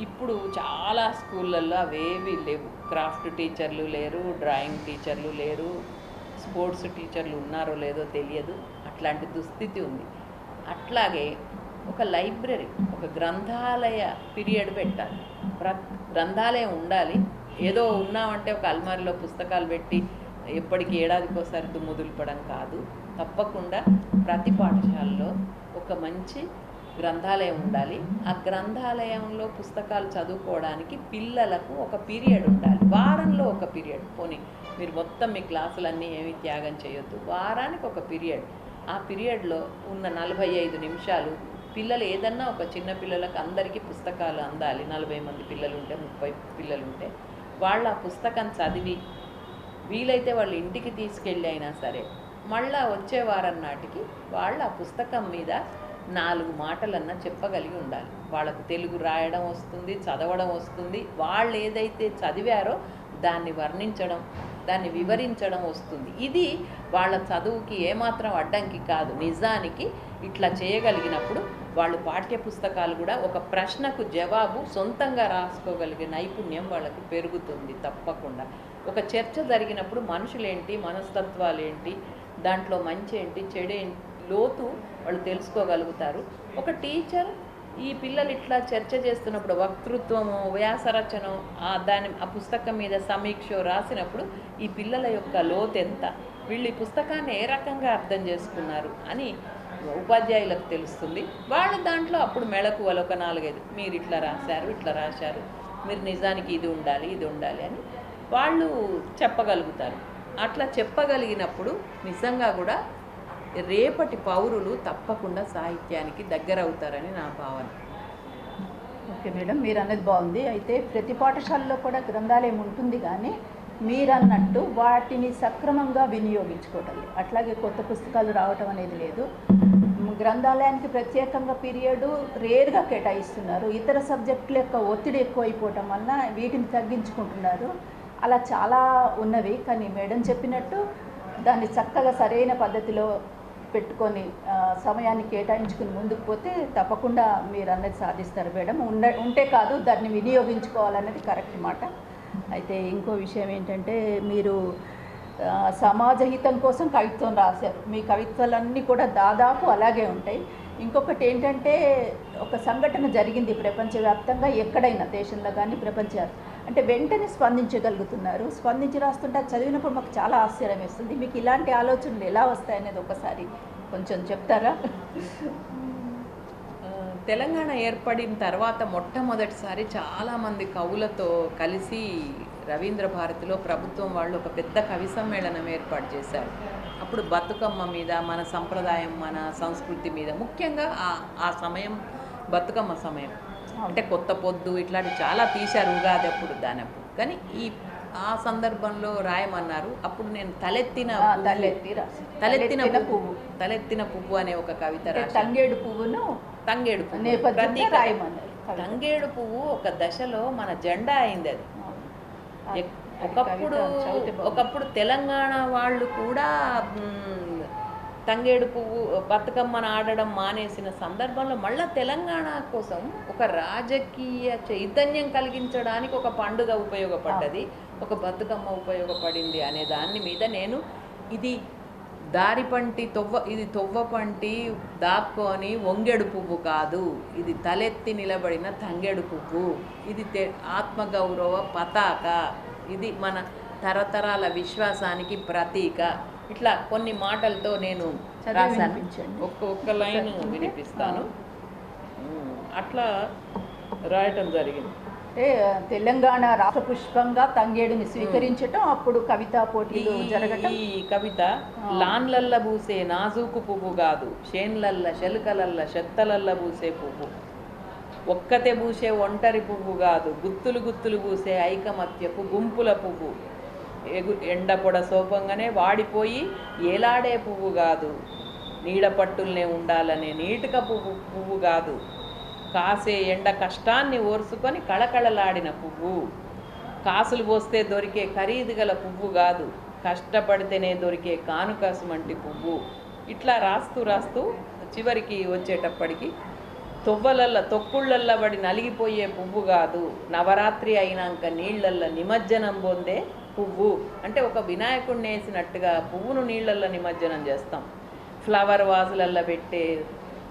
ఇప్పుడు చాలా స్కూళ్ళల్లో అవేవి లేవు. క్రాఫ్ట్ టీచర్లు లేరు, డ్రాయింగ్ టీచర్లు లేరు, స్పోర్ట్స్ టీచర్లు ఉన్నారో లేదో తెలియదు. అట్లాంటి దుస్థితి ఉంది. అట్లాగే ఒక లైబ్రరీ, ఒక గ్రంథాలయ పీరియడ్ పెట్టాలి. గ్రంథాలయం ఉండాలి. ఏదో ఉన్నామంటే ఒక అల్మారిలో పుస్తకాలు పెట్టి ఎప్పటికీ ఏడాదికోసారి దుమ్ముదులపడం కాదు. తప్పకుండా ప్రతి పాఠశాలలో ఒక మంచి గ్రంథాలయం ఉండాలి. ఆ గ్రంథాలయంలో పుస్తకాలు చదువుకోవడానికి పిల్లలకు ఒక పీరియడ్ ఉండాలి. వారంలో ఒక పీరియడ్. పోనీ మీరు మొత్తం మీ క్లాసులన్నీ ఏమీ త్యాగం చేయొద్దు, వారానికి ఒక పీరియడ్. ఆ పీరియడ్లో ఉన్న 45 నిమిషాలు పిల్లలు ఏదన్నా ఒక చిన్న పిల్లలకు అందరికీ పుస్తకాలు అందాలి. 40 మంది పిల్లలు ఉంటే, 30 పిల్లలు ఉంటే వాళ్ళు ఆ పుస్తకం చదివి వీలైతే వాళ్ళు ఇంటికి తీసుకెళ్ళి అయినా సరే మళ్ళా వచ్చే వారం నాటికి వాళ్ళు ఆ పుస్తకం మీద 4 మాటలన్నా చెప్పగలిగి ఉండాలి. వాళ్ళకు తెలుగు రాయడం వస్తుంది, చదవడం వస్తుంది. వాళ్ళు ఏదైతే చదివారో దాన్ని వర్ణించడం, దాన్ని వివరించడం వస్తుంది. ఇది వాళ్ళ చదువుకి ఏమాత్రం అడ్డంకి కాదు. నిజానికి ఇట్లా చేయగలిగినప్పుడు వాళ్ళు పాఠ్యపుస్తకాలు కూడా ఒక ప్రశ్నకు జవాబు సొంతంగా రాసుకోగలిగే నైపుణ్యం వాళ్ళకి పెరుగుతుంది. తప్పకుండా ఒక చర్చ జరిగినప్పుడు మనుషులేంటి, మనస్తత్వాలేంటి, దాంట్లో మంచి ఏంటి, చెడేంటి, లోతు వాళ్ళు తెలుసుకోగలుగుతారు. ఒక టీచర్ ఈ పిల్లలు ఇట్లా చర్చ చేస్తున్నప్పుడు వక్తృత్వము, వ్యాసరచనం, ఆ పుస్తకం మీద సమీక్ష రాసినప్పుడు ఈ పిల్లల యొక్క లోతు ఎంత, వీళ్ళు ఈ పుస్తకాన్ని ఏ రకంగా అర్థం చేసుకున్నారు అని ఉపాధ్యాయులకు తెలుస్తుంది. వాళ్ళు దాంట్లో అప్పుడు మెళకువలు ఒక 4-5 మీరు ఇట్లా రాశారు, మీరు నిజానికి ఇది ఉండాలి, ఇది ఉండాలి అని వాళ్ళు చెప్పగలుగుతారు. అట్లా చెప్పగలిగినప్పుడు నిజంగా కూడా రేపటి పౌరులు తప్పకుండా సాహిత్యానికి దగ్గర అవుతారని నా భావన. ఓకే మేడం, మీరు అన్నది బాగుంది. అయితే ప్రతి పాఠశాలలో కూడా గ్రంథాలయం ఉంటుంది, కానీ మీరు అన్నట్టు వాటిని సక్రమంగా వినియోగించుకోవటం లేదు. అట్లాగే కొత్త పుస్తకాలు రావటం అనేది లేదు. గ్రంథాలయానికి ప్రత్యేకంగా పీరియడ్ రేర్గా కేటాయిస్తున్నారు. ఇతర సబ్జెక్టుల యొక్క ఒత్తిడి ఎక్కువైపోవటం వలన వీటిని తగ్గించుకుంటున్నారు. అలా చాలా ఉన్నవి. కానీ మేడం చెప్పినట్టు దాన్ని చక్కగా సరైన పద్ధతిలో పెట్టుకొని సమయాన్ని కేటాయించుకుని ముందుకు పోతే తప్పకుండా మీరు అన్నది సాధిస్తారు మేడం. ఉంటే కాదు, దాన్ని వినియోగించుకోవాలన్నది కరెక్ట్ మాట. అయితే ఇంకో విషయం ఏంటంటే, మీరు సమాజ హితం కోసం కవిత్వం రాశారు. మీ కవిత్వాలన్నీ కూడా దాదాపు అలాగే ఉంటాయి. ఇంకొకటి ఏంటంటే, ఒక సంఘటన జరిగింది ప్రపంచవ్యాప్తంగా, ఎక్కడైనా దేశంలో కానీ ప్రపంచవ్యాప్తంగా, అంటే వెంటనే స్పందించగలుగుతున్నారు. స్పందించి రాస్తుంటే చదివినప్పుడు మాకు చాలా ఆశ్చర్యం వేస్తుంది. మీకు ఇలాంటి ఆలోచనలు ఎలా వస్తాయనేది ఒకసారి కొంచెం చెప్తారా? తెలంగాణ ఏర్పడిన తర్వాత మొట్టమొదటిసారి చాలామంది కవులతో కలిసి రవీంద్ర భారతిలో ప్రభుత్వం వాళ్ళు ఒక పెద్ద కవి సమ్మేళనం ఏర్పాటు చేశారు. అప్పుడు బతుకమ్మ మీద, మన సంప్రదాయం, మన సంస్కృతి మీద, ముఖ్యంగా ఆ సమయం బతుకమ్మ సమయం, అంటే కొత్త పొద్దు ఇట్లాంటి చాలా తీశారు. ఉగాది అప్పుడు, దానప్పుడు. కానీ ఆ సందర్భంలో రాయమన్నారు. అప్పుడు నేను తలెత్తిన పువ్వు అనే ఒక కవిత రాశాను. తంగేడు పువ్వు తంగేడు పువ్వు ఒక దశలో మన జెండా అయింది. అది ఒకప్పుడు తెలంగాణ వాళ్ళు కూడా తంగేడు పువ్వు బతుకమ్మను ఆడడం మానేసిన సందర్భంలో మళ్ళీ తెలంగాణ కోసం ఒక రాజకీయ చైతన్యం కలిగించడానికి ఒక పండుగ ఉపయోగపడ్డది, ఒక బతుకమ్మ ఉపయోగపడింది అనే దాని మీద నేను ఇది తొవ్వ పంటి దాక్కొని వంగెడు పువ్వు కాదు, ఇది తలెత్తి నిలబడిన తంగెడు పువ్వు, ఇది ఆత్మగౌరవ పతాక, ఇది మన తరతరాల విశ్వాసానికి ప్రతీక. ఇట్లా కొన్ని మాటలతో నేను చదివి రాశాను. వినిపించండి. ఒక్కొక్క లైన్ వినిపిస్తాను. అట్లా రాయటం జరిగింది. అంటే తెలంగాణ రాష్ట్ర పుష్పంగా తంగేడుని స్వీకరించటం, అప్పుడు కవితా పోటీలు జరగటం. ఈ కవిత లాన్లల్ల పూసే నాజూకు పువ్వు కాదు, షేన్లల్ల శెలుకలల్ల చెత్తలల్ల పూసే పువ్వు, ఒక్కతే పూసే ఒంటరి పువ్వు కాదు, గుత్తులు గుత్తులు పూసే ఐకమత్యపు గుంపుల పువ్వు, ఎండ పొడ సోపంగానే వాడిపోయి ఏలాడే పువ్వు కాదు, నీడ పట్టుల్నే ఉండాలనే నీటిక పువ్వు కాదు, కాసే ఎండ కష్టాన్ని ఓర్చుకొని కళకళలాడిన పువ్వు, కాసులు పోస్తే దొరికే ఖరీదు గల పువ్వు కాదు, కష్టపడితేనే దొరికే కానుకసుమంటి పువ్వు. ఇట్లా రాస్తూ రాస్తూ చివరికి వచ్చేటప్పటికి తొక్కుళ్ళల్లో పడి నలిగిపోయే పువ్వు కాదు, నవరాత్రి అయినాక నీళ్ళల్లో నిమజ్జనం పొందే పువ్వు. అంటే ఒక వినాయకుడిని వేసినట్టుగా పువ్వును నీళ్ళల్లో నిమజ్జనం చేస్తాం. ఫ్లవర్ వాజులల్లో పెట్టే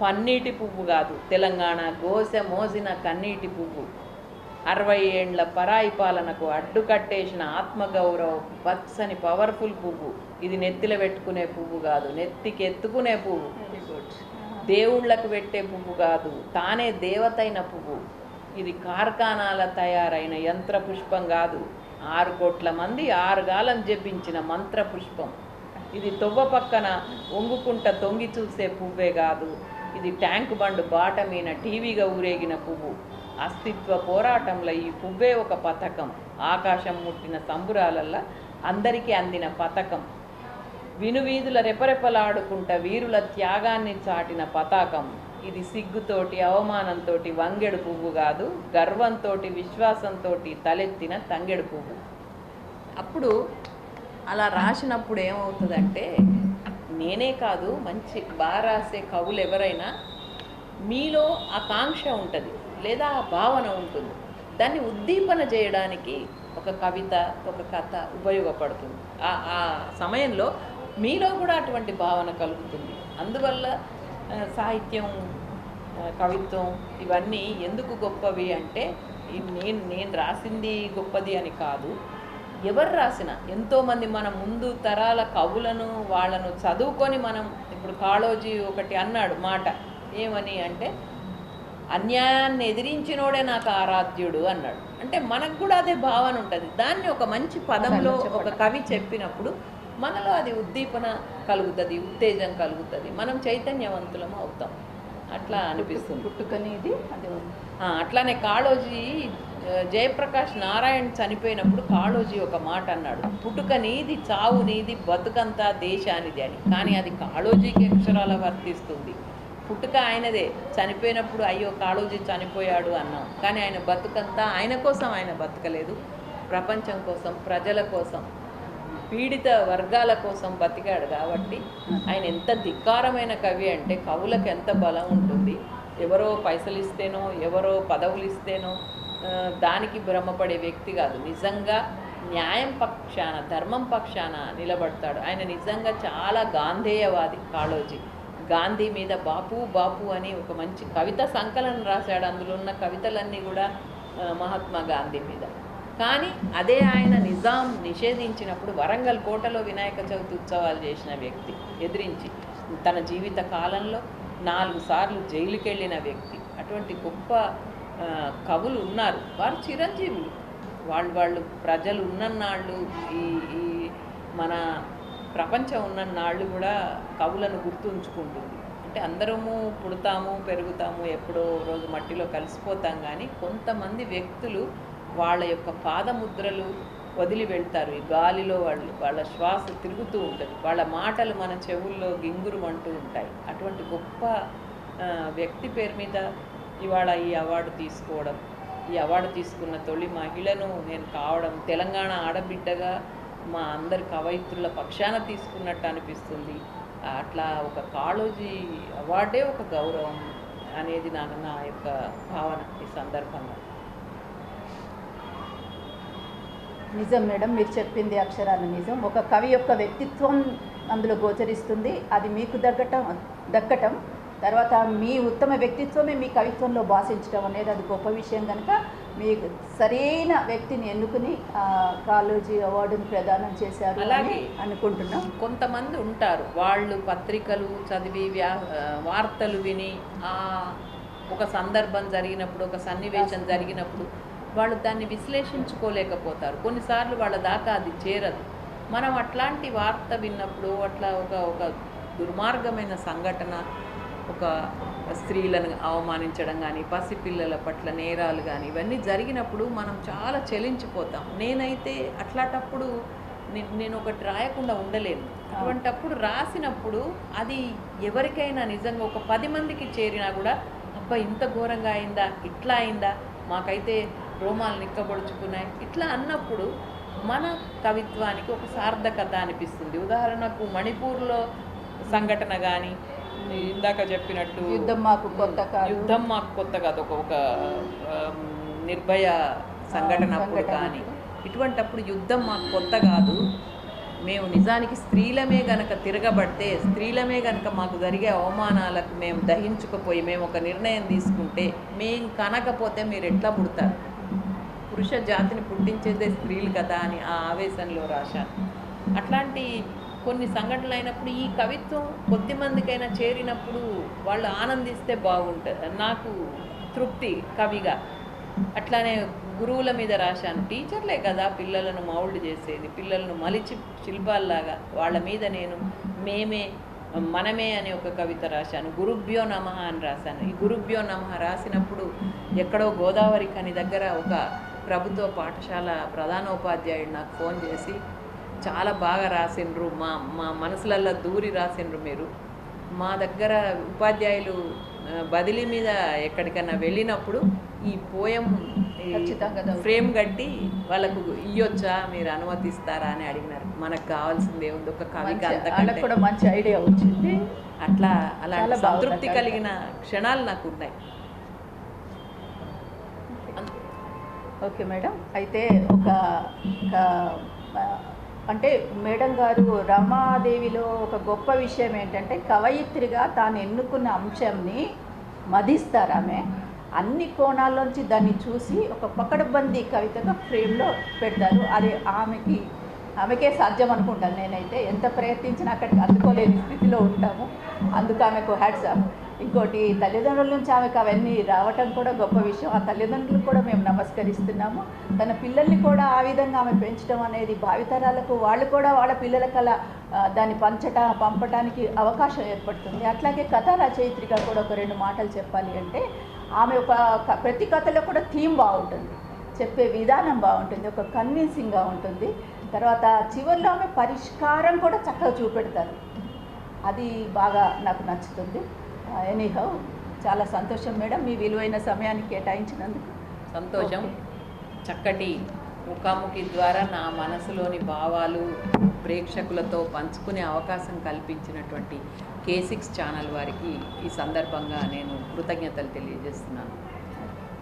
పన్నీటి పువ్వు కాదు, తెలంగాణ గోసె మోసిన కన్నీటి పువ్వు, 60 ఏండ్ల పరాయి పాలనకు అడ్డుకట్టేసిన ఆత్మగౌరవ పచ్చని పవర్ఫుల్ పువ్వు. ఇది నెత్తిలో పెట్టుకునే పువ్వు కాదు, నెత్తికి ఎత్తుకునే పువ్వు. దేవుళ్ళకు పెట్టే పువ్వు కాదు, తానే దేవతైన పువ్వు. ఇది కార్ఖానాల తయారైన యంత్ర పుష్పం కాదు, 6 కోట్ల మంది 6 గాలం జపించిన మంత్ర పుష్పం. ఇది తొవ్వ పక్కన ఒంగుకుంట తొంగి చూసే పువ్వే కాదు, ఇది ట్యాంక్ బండ్ బాట మీద టీవీగా ఊరేగిన పువ్వు. అస్తిత్వ పోరాటంలో ఈ పువ్వే ఒక పథకం, ఆకాశం ముట్టిన సంబురాలల్లా అందరికీ అందిన పథకం. వినువీధుల రెపరెపలాడుకుంట వీరుల త్యాగాన్ని చాటిన పతాకం. ఇది సిగ్గుతోటి అవమానంతో వంగెడు పువ్వు కాదు, గర్వంతో విశ్వాసంతో తలెత్తిన తంగెడు పువ్వు. అప్పుడు అలా రాసినప్పుడు ఏమవుతుందంటే, నేనే కాదు మంచి బాగా రాసే కవులు ఎవరైనా మీలో ఆకాంక్ష ఉంటుంది లేదా ఆ భావన ఉంటుంది, దాన్ని ఉద్దీపన చేయడానికి ఒక కవిత ఒక కథ ఉపయోగపడుతుంది. ఆ సమయంలో మీలో కూడా అటువంటి భావన కలుగుతుంది. అందువల్ల సాహిత్యం కవిత్వం ఇవన్నీ ఎందుకు గొప్పవి అంటే, నేను రాసింది గొప్పది అని కాదు, ఎవరు రాసినా ఎంతోమంది మన ముందు తరాల కవులను వాళ్ళను చదువుకొని మనం ఇప్పుడు కాళోజీ ఒకటి అన్నాడు మాట, ఏమని అంటే అన్యాయాన్ని ఎదిరించినోడే నాకు ఆరాధ్యుడు అన్నాడు. అంటే మనకు కూడా అదే భావన ఉంటుంది. దాన్ని ఒక మంచి పదంలో ఒక కవి చెప్పినప్పుడు మనలో అది ఉద్దీపన కలుగుతుంది, ఉత్తేజం కలుగుతుంది, మనం చైతన్యవంతులం అవుతాం. అట్లా అనిపిస్తుంది. పుట్టుకనేది అదే. అట్లానే కాళోజీ జయప్రకాష్ నారాయణ్ చనిపోయినప్పుడు కాళోజీ ఒక మాట అన్నాడు, పుట్టుక నీది చావు నీది బతుకంతా దేశానిది అని. కానీ అది కాళోజీకి అక్షరాల వర్తిస్తుంది. పుట్టుక ఆయనదే, చనిపోయినప్పుడు అయ్యో కాళోజీ చనిపోయాడు అన్నాం, కానీ ఆయన బతుకంతా ఆయన కోసం ఆయన బతకలేదు, ప్రపంచం కోసం ప్రజల కోసం పీడిత వర్గాల కోసం బతికాడు. కాబట్టి ఆయన ఎంత ధిక్కారమైన కవి అంటే కవులకు ఎంత బలం ఉంటుంది. ఎవరో పైసలు ఇస్తేనో ఎవరో పదవులు ఇస్తేనో దానికి భ్రమపడే వ్యక్తి కాదు, నిజంగా న్యాయం పక్షాన ధర్మం పక్షాన నిలబడతాడు. ఆయన నిజంగా చాలా గాంధేయవాది కాళోజీ. గాంధీ మీద బాపు బాపు అని ఒక మంచి కవిత సంకలనం రాశాడు. అందులో ఉన్న కవితలన్నీ కూడా మహాత్మా గాంధీ మీద. కానీ అదే ఆయన నిజాం నిషేధించినప్పుడు వరంగల్ కోటలో వినాయక చవితి ఉత్సవాలు చేసిన వ్యక్తి, ఎదిరించి తన జీవిత కాలంలో 4 సార్లు జైలుకి వెళ్ళిన వ్యక్తి. అటువంటి గొప్ప కవులు ఉన్నారు, వారు చిరంజీవులు. వాళ్ళు ప్రజలు ఉన్నన్నాళ్ళు, ఈ మన ప్రపంచం ఉన్నన్నాళ్ళు కూడా కవులను గుర్తుంచుకుంటుంది. అంటే అందరము పుడతాము పెరుగుతాము, ఎప్పుడో రోజు మట్టిలో కలిసిపోతాం, కానీ కొంతమంది వ్యక్తులు వాళ్ళ యొక్క పాదముద్రలు వదిలి వెళ్తారు. ఈ గాలిలో వాళ్ళ శ్వాస తిరుగుతూ ఉంటుంది, వాళ్ళ మాటలు మన చెవుల్లో గింగురుమంటూ ఉంటాయి. అటువంటి గొప్ప వ్యక్తి పేరు మీద ఇవాళ ఈ అవార్డు తీసుకోవడం, ఈ అవార్డు తీసుకున్న తొలి మహిళను నేను కావడం, తెలంగాణ ఆడబిడ్డగా మా అందరి కవయిత్రుల పక్షాన తీసుకున్నట్టు అనిపిస్తుంది. అట్లా ఒక కాళోజీ అవార్డే ఒక గౌరవం అనేది నా యొక్క భావన ఈ సందర్భంగా. నిజం మేడం, మీరు చెప్పింది అక్షరాల నిజం. ఒక కవి యొక్క వ్యక్తిత్వం అందులో గోచరిస్తుంది, అది మీకు దక్కటం, తర్వాత మీ ఉత్తమ వ్యక్తిత్వమే మీ కవిత్వంలో భాషించడం అనేది అది గొప్ప విషయం కనుక మీకు సరైన వ్యక్తిని ఎన్నుకుని కాళోజీ అవార్డుని ప్రదానం చేశారు అలాగే అనుకుంటున్నాం. కొంతమంది ఉంటారు, వాళ్ళు పత్రికలు చదివి వార్తలు విని ఒక సందర్భం జరిగినప్పుడు, ఒక సన్నివేశం జరిగినప్పుడు వాళ్ళు దాన్ని విశ్లేషించుకోలేకపోతారు. కొన్నిసార్లు వాళ్ళ దాకా అది చేరదు. మనం అట్లాంటి వార్త విన్నప్పుడు అట్లా ఒక దుర్మార్గమైన సంఘటన, ఒక స్త్రీలను అవమానించడం కానీ, పసిపిల్లల పట్ల నేరాలు కానీ ఇవన్నీ జరిగినప్పుడు మనం చాలా చలించిపోతాం. నేనైతే అట్లాంటప్పుడు నేను ఒకటి రాయకుండా ఉండలేను. అటువంటప్పుడు రాసినప్పుడు అది ఎవరికైనా నిజంగా ఒక 10 మందికి చేరినా కూడా అబ్బా ఇంత ఘోరంగా అయిందా, ఇట్లా అయిందా, మాకైతే రోమాలు నిక్కబడుచుకున్నాయి, ఇట్లా అన్నప్పుడు మన కవిత్వానికి ఒక సార్థకత అనిపిస్తుంది. ఉదాహరణకు మణిపూర్లో సంఘటన కానీ, ఇందాక చెప్పినట్టు యుద్ధం మాకు కొత్త కాదు, ఒక నిర్భయ సంఘటన అప్పుడు కానీ, ఇటువంటప్పుడు యుద్ధం మాకు కొత్త కాదు, మేము నిజానికి స్త్రీలమే గనక తిరగబడితే, స్త్రీలమే గనక మాకు జరిగే అవమానాలకు మేము దహించుకుపోయి మేము ఒక నిర్ణయం తీసుకుంటే, మేము కనకపోతే మీరు ఎట్లా పుడతారు, పురుష జాతిని పుట్టించేదే స్త్రీలు కదా అని ఆ ఆవేశంలో రాశాను. అట్లాంటి కొన్ని సంఘటనలు అయినప్పుడు ఈ కవిత్వం కొద్ది మందికైనా చేరినప్పుడు వాళ్ళు ఆనందిస్తే బాగుంటుంది. నాకు తృప్తి కవిగా. అట్లానే గురువుల మీద రాశాను. టీచర్లే కదా పిల్లలను మౌల్డ్ చేసేది, పిల్లలను మలిచి శిల్పాల్లాగా వాళ్ళ మీద నేను మనమే అనే ఒక కవిత రాశాను. గురుభ్యో నమః అని రాశాను. ఈ గురుభ్యో నమః రాసినప్పుడు ఎక్కడో గోదావరి ఖని దగ్గర ఒక ప్రభుత్వ పాఠశాల ప్రధానోపాధ్యాయుడు నాకు ఫోన్ చేసి, చాలా బాగా రాసిండ్రు, మా మనసులల్లో దూరి రాసిండ్రు మీరు, మా దగ్గర ఉపాధ్యాయులు బదిలీ మీద ఎక్కడికైనా వెళ్ళినప్పుడు ఈ పోయం ఫ్రేమ్ కట్టి వాళ్ళకు ఇయ్యొచ్చా, మీరు అనుమతిస్తారా అని అడిగినారు. మనకు కావాల్సింది ఏముంది, ఒక కవికి అంతకంటే కూడా మంచి ఐడియా వచ్చింది. అట్లా సంతృప్తి కలిగిన క్షణాలు నాకు ఉన్నాయి. Okay madam. అయితే అంటే మేడం గారు రమాదేవిలో ఒక గొప్ప విషయం ఏంటంటే కవయిత్రిగా తాను ఎన్నుకున్న అంశంని మదిస్తారు. ఆమె అన్ని కోణాల్లోంచి దాన్ని చూసి ఒక పకడ్బందీ కవితగా ఫ్రేమ్లో పెడతారు. అది ఆమెకే సాధ్యం అనుకుంటాను నేనైతే. ఎంత ప్రయత్నించినా అక్కడికి అందుకోలేని స్థితిలో ఉంటాము. అందుకు ఆమెకు హ్యాట్స్ ఆఫ్. ఇంకోటి తల్లిదండ్రుల నుంచి ఆమెకు అవన్నీ రావటం కూడా గొప్ప విషయం. ఆ తల్లిదండ్రులకు కూడా మేము నమస్కరిస్తున్నాము. తన పిల్లల్ని కూడా ఆ విధంగా ఆమె పెంచడం అనేది భావితరాలకు వాళ్ళు కూడా వాళ్ళ పిల్లలకు అలా దాన్ని పంపటానికి అవకాశం ఏర్పడుతుంది. అట్లాగే కథా రచయిత్రిగా కూడా ఒక 2 మాటలు చెప్పాలి అంటే, ఆమె ప్రతి కథలో కూడా థీమ్ బాగుంటుంది, చెప్పే విధానం బాగుంటుంది, ఒక కన్విన్సింగ్గా ఉంటుంది. తర్వాత చివరిలో ఆమె పరిష్కారం కూడా చక్కగా చూపెడతారు. అది బాగా నాకు నచ్చుతుంది. ఎనీహౌ చాలా సంతోషం మేడం, మీ విలువైన సమయాన్ని కేటాయించినందుకు సంతోషం. చక్కటి ముఖాముఖి ద్వారా నా మనసులోని భావాలు ప్రేక్షకులతో పంచుకునే అవకాశం కల్పించినటువంటి K6 ఛానల్ వారికి ఈ సందర్భంగా నేను కృతజ్ఞతలు తెలియజేస్తున్నాను.